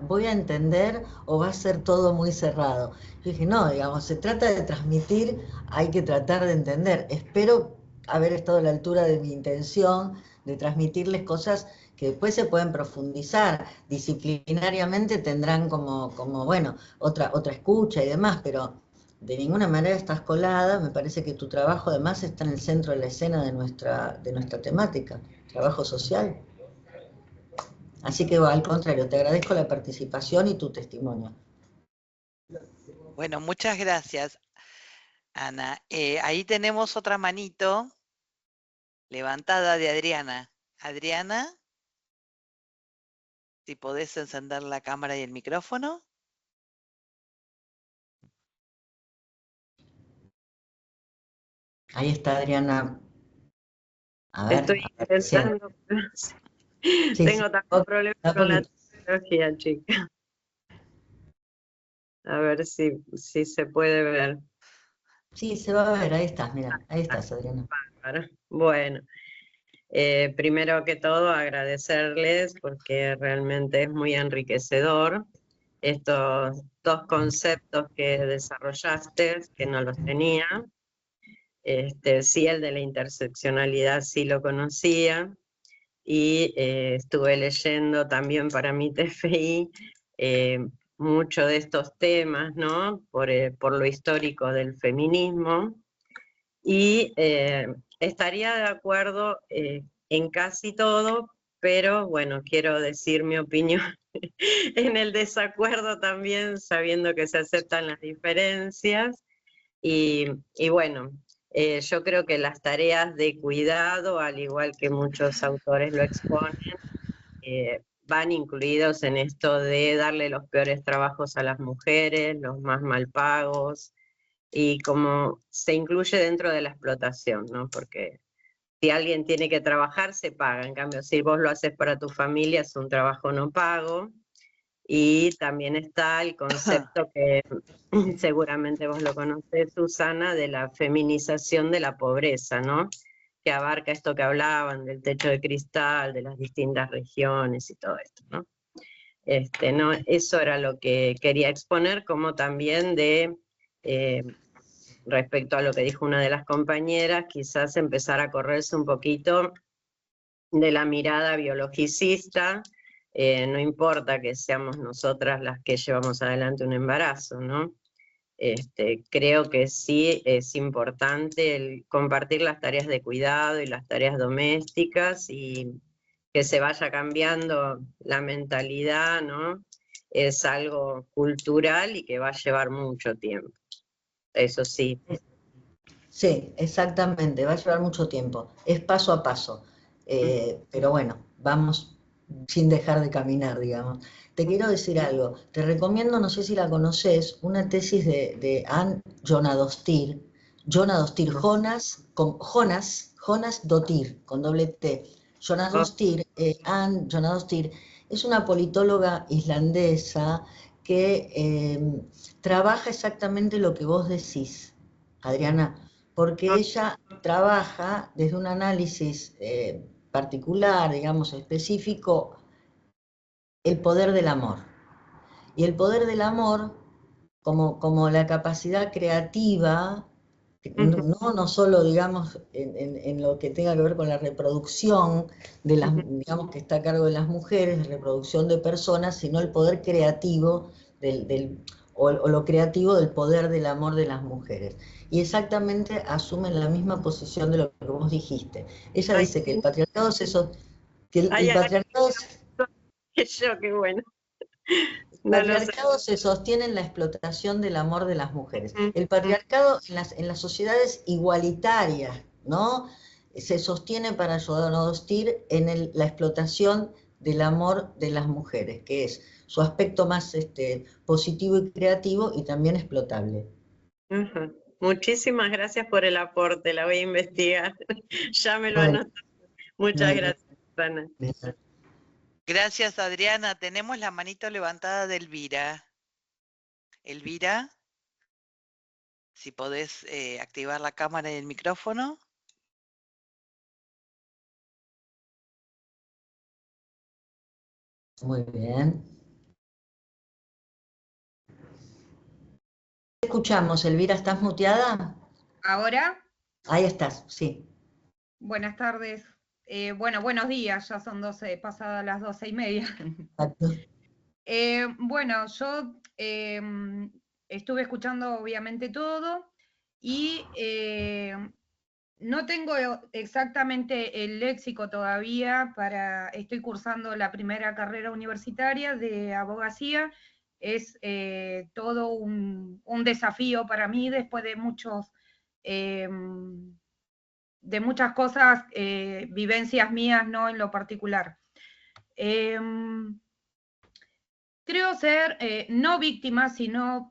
voy a entender o va a ser todo muy cerrado. Yo dije, no, digamos, se trata de transmitir, hay que tratar de entender. Espero haber estado a la altura de mi intención de transmitirles cosas que después se pueden profundizar. Disciplinariamente tendrán como bueno, otra escucha y demás, pero de ninguna manera estás colada. Me parece que tu trabajo además está en el centro de la escena de nuestra temática, trabajo social. Así que al contrario, te agradezco la participación y tu testimonio. Bueno, muchas gracias, Ana. Ahí tenemos otra manito levantada de Adriana. Adriana, si podés encender la cámara y el micrófono. Ahí está Adriana. A ver, Estoy intentando, pero sí, tengo tantos problemas con la tecnología, chica. A ver si se puede ver. Sí, se va a ver, ahí estás, mira, ahí estás, Adriana. Bueno, primero que todo agradecerles porque realmente es muy enriquecedor estos dos conceptos que desarrollaste, que no los tenía. Sí, el de la interseccionalidad sí lo conocía, y estuve leyendo también para mi TFI mucho de estos temas, ¿no? Por lo histórico del feminismo, y estaría de acuerdo en casi todo, pero bueno, quiero decir mi opinión en el desacuerdo también, sabiendo que se aceptan las diferencias, y bueno, yo creo que las tareas de cuidado, al igual que muchos autores lo exponen, van incluidos en esto de darle los peores trabajos a las mujeres, los más mal pagos, y como se incluye dentro de la explotación, ¿no? Porque si alguien tiene que trabajar, se paga. En cambio, si vos lo haces para tu familia, es un trabajo no pago. Y también está el concepto que seguramente vos lo conocés, Susana, de la feminización de la pobreza, ¿no? Que abarca esto que hablaban del techo de cristal, de las distintas regiones y todo esto, ¿no? No, eso era lo que quería exponer, como también de, respecto a lo que dijo una de las compañeras, quizás empezar a correrse un poquito de la mirada biologicista. No importa que seamos nosotras las que llevamos adelante un embarazo, ¿no? Creo que sí es importante compartir las tareas de cuidado y las tareas domésticas, y que se vaya cambiando la mentalidad, ¿no? Es algo cultural y que va a llevar mucho tiempo. Eso sí. Sí, exactamente, va a llevar mucho tiempo, es paso a paso, pero bueno, vamos sin dejar de caminar, digamos. Te quiero decir algo, te recomiendo, no sé si la conoces, una tesis de Anne Jonadottir, Jonas Dottir, con doble T. Anne Jonadottir, es una politóloga islandesa que trabaja exactamente lo que vos decís, Adriana, porque ella trabaja desde un análisis particular, digamos, específico, el poder del amor. Y el poder del amor, como la capacidad creativa, no solo, digamos, en lo que tenga que ver con la reproducción, digamos, que está a cargo de las mujeres, reproducción de personas, sino el poder creativo o lo creativo del poder del amor de las mujeres. Y exactamente asumen la misma posición de lo que vos dijiste. Ella dice que el patriarcado es eso, que el patriarcado qué bueno. El patriarcado se sostiene en la explotación del amor de las mujeres. El patriarcado en las sociedades igualitarias, ¿no? Se sostiene para Jonadottir en la explotación del amor de las mujeres, que es su aspecto más positivo y creativo y también explotable. Muchísimas gracias por el aporte, la voy a investigar. Ya me lo anoto. Muchas gracias, Ana. Gracias, Adriana. Tenemos la manito levantada de Elvira. Elvira, si podés activar la cámara y el micrófono. Muy bien. Te escuchamos, Elvira, ¿estás muteada? ¿Ahora? Ahí estás, sí. Buenas tardes. Bueno, buenos días, ya son pasadas las 12:30. Bueno, yo estuve escuchando obviamente todo y no tengo exactamente el léxico todavía estoy cursando la primera carrera universitaria de abogacía. Es todo un desafío para mí después de muchos de muchas cosas, vivencias mías, ¿no? En lo particular. Creo ser no víctima, sino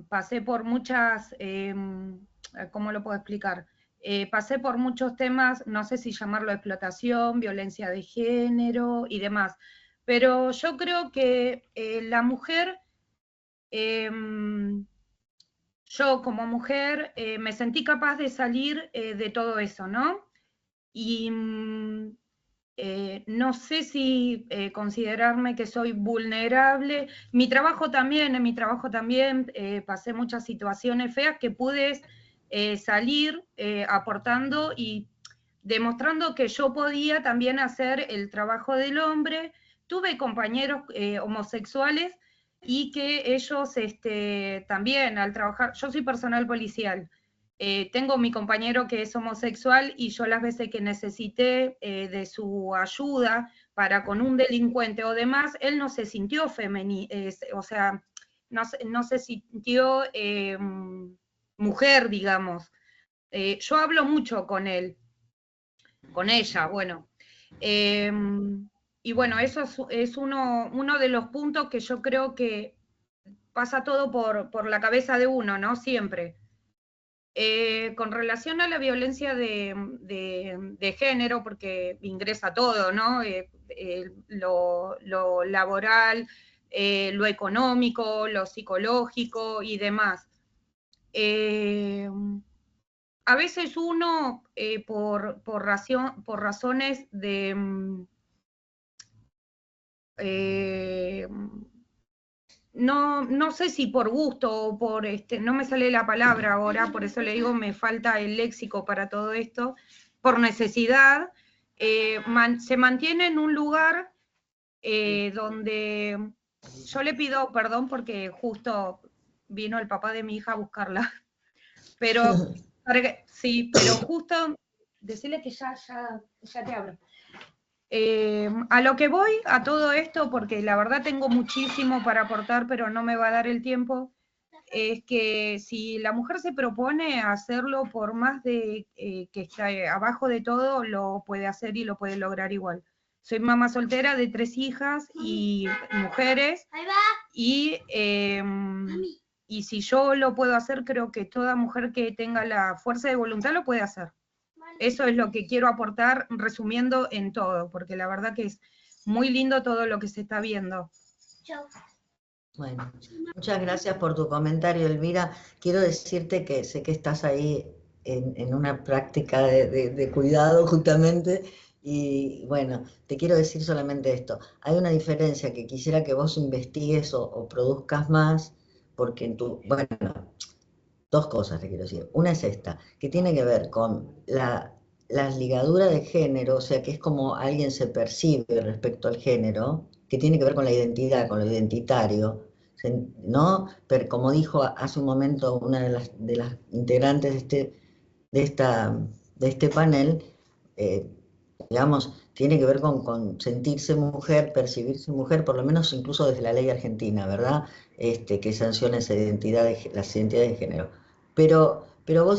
pasé por muchas, ¿cómo lo puedo explicar? Pasé por muchos temas, no sé si llamarlo explotación, violencia de género y demás, pero yo creo que la mujer, yo como mujer me sentí capaz de salir de todo eso, ¿no? Y no sé si considerarme que soy vulnerable. En mi trabajo también pasé muchas situaciones feas que pude salir aportando y demostrando que yo podía también hacer el trabajo del hombre. Tuve compañeros homosexuales y que ellos también al trabajar, yo soy personal policial, tengo mi compañero que es homosexual y yo las veces que necesité de su ayuda para con un delincuente o demás, él no se sintió femenino, o sea, no se sintió mujer, digamos. Yo hablo mucho con ella, bueno. Y bueno, eso es uno de los puntos que yo creo que pasa todo por la cabeza de uno, ¿no? Siempre. Con relación a la violencia de género, porque ingresa todo, ¿no? Lo laboral, lo económico, lo psicológico y demás. A veces uno, por razones de... no sé si por gusto o por, no me sale la palabra ahora, por eso le digo, me falta el léxico para todo esto, por necesidad, se mantiene en un lugar donde yo le pido perdón porque justo vino el papá de mi hija a buscarla, pero sí, pero justo, decirle que ya te abro. A lo que voy, a todo esto, porque la verdad tengo muchísimo para aportar, pero no me va a dar el tiempo, es que si la mujer se propone hacerlo por más de que está abajo de todo, lo puede hacer y lo puede lograr igual. Soy mamá soltera de 3 hijas y mujeres, y si yo lo puedo hacer, creo que toda mujer que tenga la fuerza de voluntad lo puede hacer. Eso es lo que quiero aportar, resumiendo en todo, porque la verdad que es muy lindo todo lo que se está viendo. Bueno, muchas gracias por tu comentario, Elvira. Quiero decirte que sé que estás ahí en una práctica de cuidado justamente, y bueno, te quiero decir solamente esto. Hay una diferencia que quisiera que vos investigues o produzcas más, porque bueno, dos cosas te quiero decir. Una es esta, que tiene que ver con las ligaduras de género, o sea, que es como alguien se percibe respecto al género, que tiene que ver con la identidad, con lo identitario, ¿no? Pero como dijo hace un momento una de las integrantes de este panel, digamos, tiene que ver con sentirse mujer, percibirse mujer, por lo menos incluso desde la ley argentina, ¿verdad? Que sanciona esa las identidades de género. Pero vos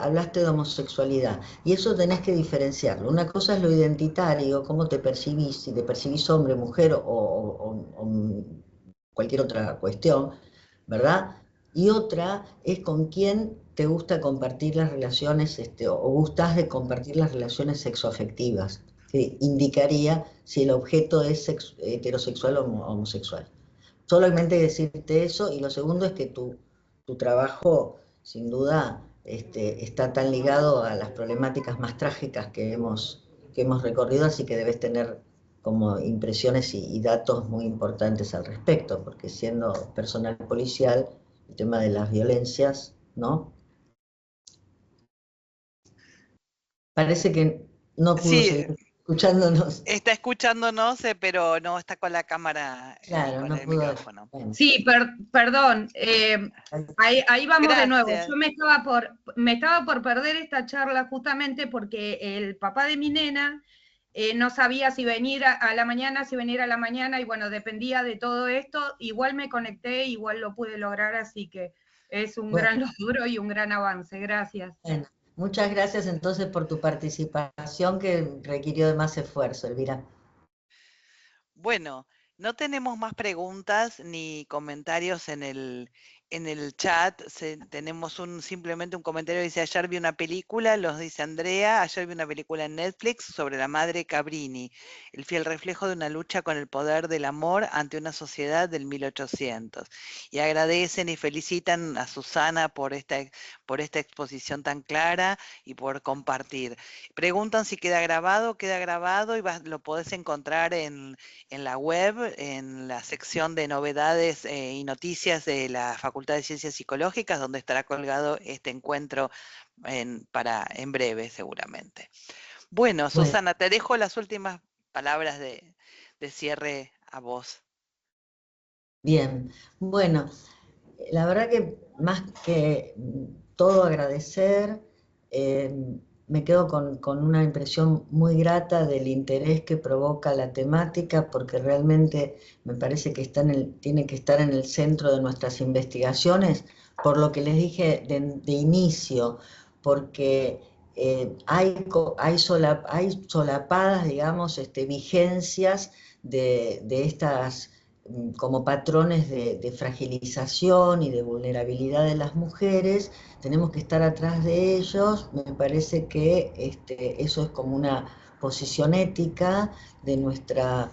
hablaste de homosexualidad, y eso tenés que diferenciarlo. Una cosa es lo identitario, cómo te percibís, si te percibís hombre, mujer o cualquier otra cuestión, ¿verdad? Y otra es con quién te gusta compartir las relaciones, o gustás de compartir las relaciones sexoafectivas, que indicaría si el objeto es heterosexual o homosexual. Solamente decirte eso, y lo segundo es que tu trabajo, sin duda, está tan ligado a las problemáticas más trágicas que hemos recorrido, así que debes tener como impresiones y datos muy importantes al respecto, porque siendo personal policial, el tema de las violencias, ¿no? Parece que no pudo seguir escuchándonos. Está escuchándonos, pero no está con la cámara, claro, con no el pudo. micrófono. Bueno. Sí, perdón. Ahí vamos. Gracias. De nuevo. Yo me estaba por perder esta charla justamente porque el papá de mi nena no sabía si venir a la mañana, y bueno, dependía de todo esto. Igual me conecté, igual lo pude lograr, así que es un gran logro y un gran avance. Gracias. Bueno, Muchas gracias entonces por tu participación que requirió de más esfuerzo, Elvira. Bueno, no tenemos más preguntas ni comentarios en el chat. Tenemos simplemente un comentario que dice, ayer vi una película, los dice Andrea, ayer vi una película en Netflix sobre la madre Cabrini, el fiel reflejo de una lucha con el poder del amor ante una sociedad del 1800. Y agradecen y felicitan a Susana por esta exposición tan clara y por compartir. Preguntan si queda grabado y lo podés encontrar en la web, en la sección de novedades y noticias de la Facultad de Ciencias Psicológicas, donde estará colgado este encuentro en breve seguramente. Bueno, Susana, te dejo las últimas palabras de cierre a vos. Bien, bueno, la verdad que más que todo agradecer, me quedo con una impresión muy grata del interés que provoca la temática, porque realmente me parece que tiene que estar en el centro de nuestras investigaciones, por lo que les dije de inicio, porque hay solapadas, digamos, vigencias de estas como patrones de fragilización y de vulnerabilidad de las mujeres. Tenemos que estar atrás de ellos. Me parece que eso es como una posición ética de nuestra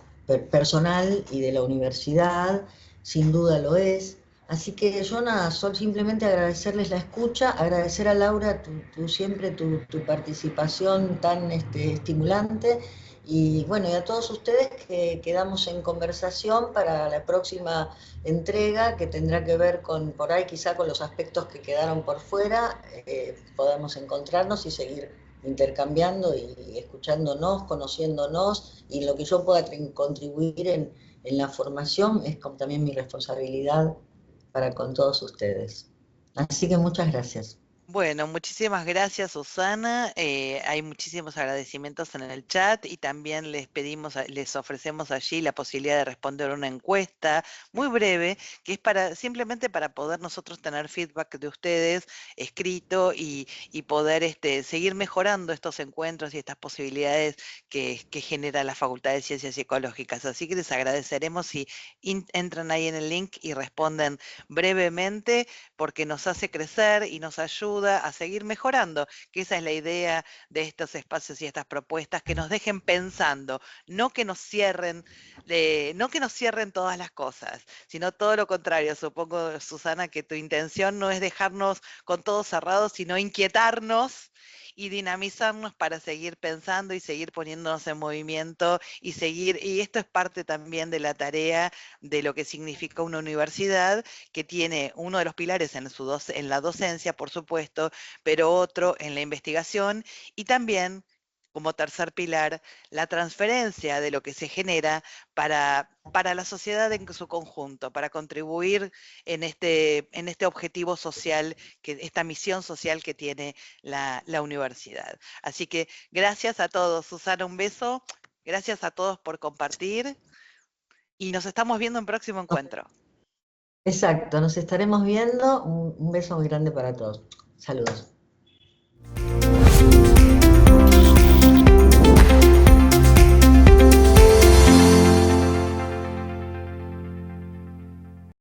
personal y de la universidad, sin duda lo es. Así que yo nada, simplemente agradecerles la escucha, agradecer a Laura siempre tu participación tan estimulante, y bueno, y a todos ustedes que quedamos en conversación para la próxima entrega, que tendrá que ver por ahí quizá con los aspectos que quedaron por fuera, podamos encontrarnos y seguir intercambiando y escuchándonos, conociéndonos, y lo que yo pueda contribuir en la formación es también mi responsabilidad para con todos ustedes. Así que muchas gracias. Bueno, muchísimas gracias, Susana. Hay muchísimos agradecimientos en el chat y también les ofrecemos allí la posibilidad de responder una encuesta muy breve, que es simplemente para poder nosotros tener feedback de ustedes escrito y poder seguir mejorando estos encuentros y estas posibilidades que genera la Facultad de Ciencias Psicológicas. Así que les agradeceremos si entran ahí en el link y responden brevemente, porque nos hace crecer y nos ayuda a seguir mejorando, que esa es la idea de estos espacios y estas propuestas, que nos dejen pensando, no que nos cierren todas las cosas, sino todo lo contrario. Supongo, Susana, que tu intención no es dejarnos con todo cerrado, sino inquietarnos y dinamizarnos para seguir pensando y seguir poniéndonos en movimiento y esto es parte también de la tarea de lo que significa una universidad, que tiene uno de los pilares en la docencia, por supuesto, pero otro en la investigación, y también como tercer pilar, la transferencia de lo que se genera para la sociedad en su conjunto, para contribuir en este objetivo social, esta misión social que tiene la universidad. Así que gracias a todos. Susana, un beso. Gracias a todos por compartir y nos estamos viendo en próximo encuentro. Exacto, nos estaremos viendo. Un beso muy grande para todos. Saludos.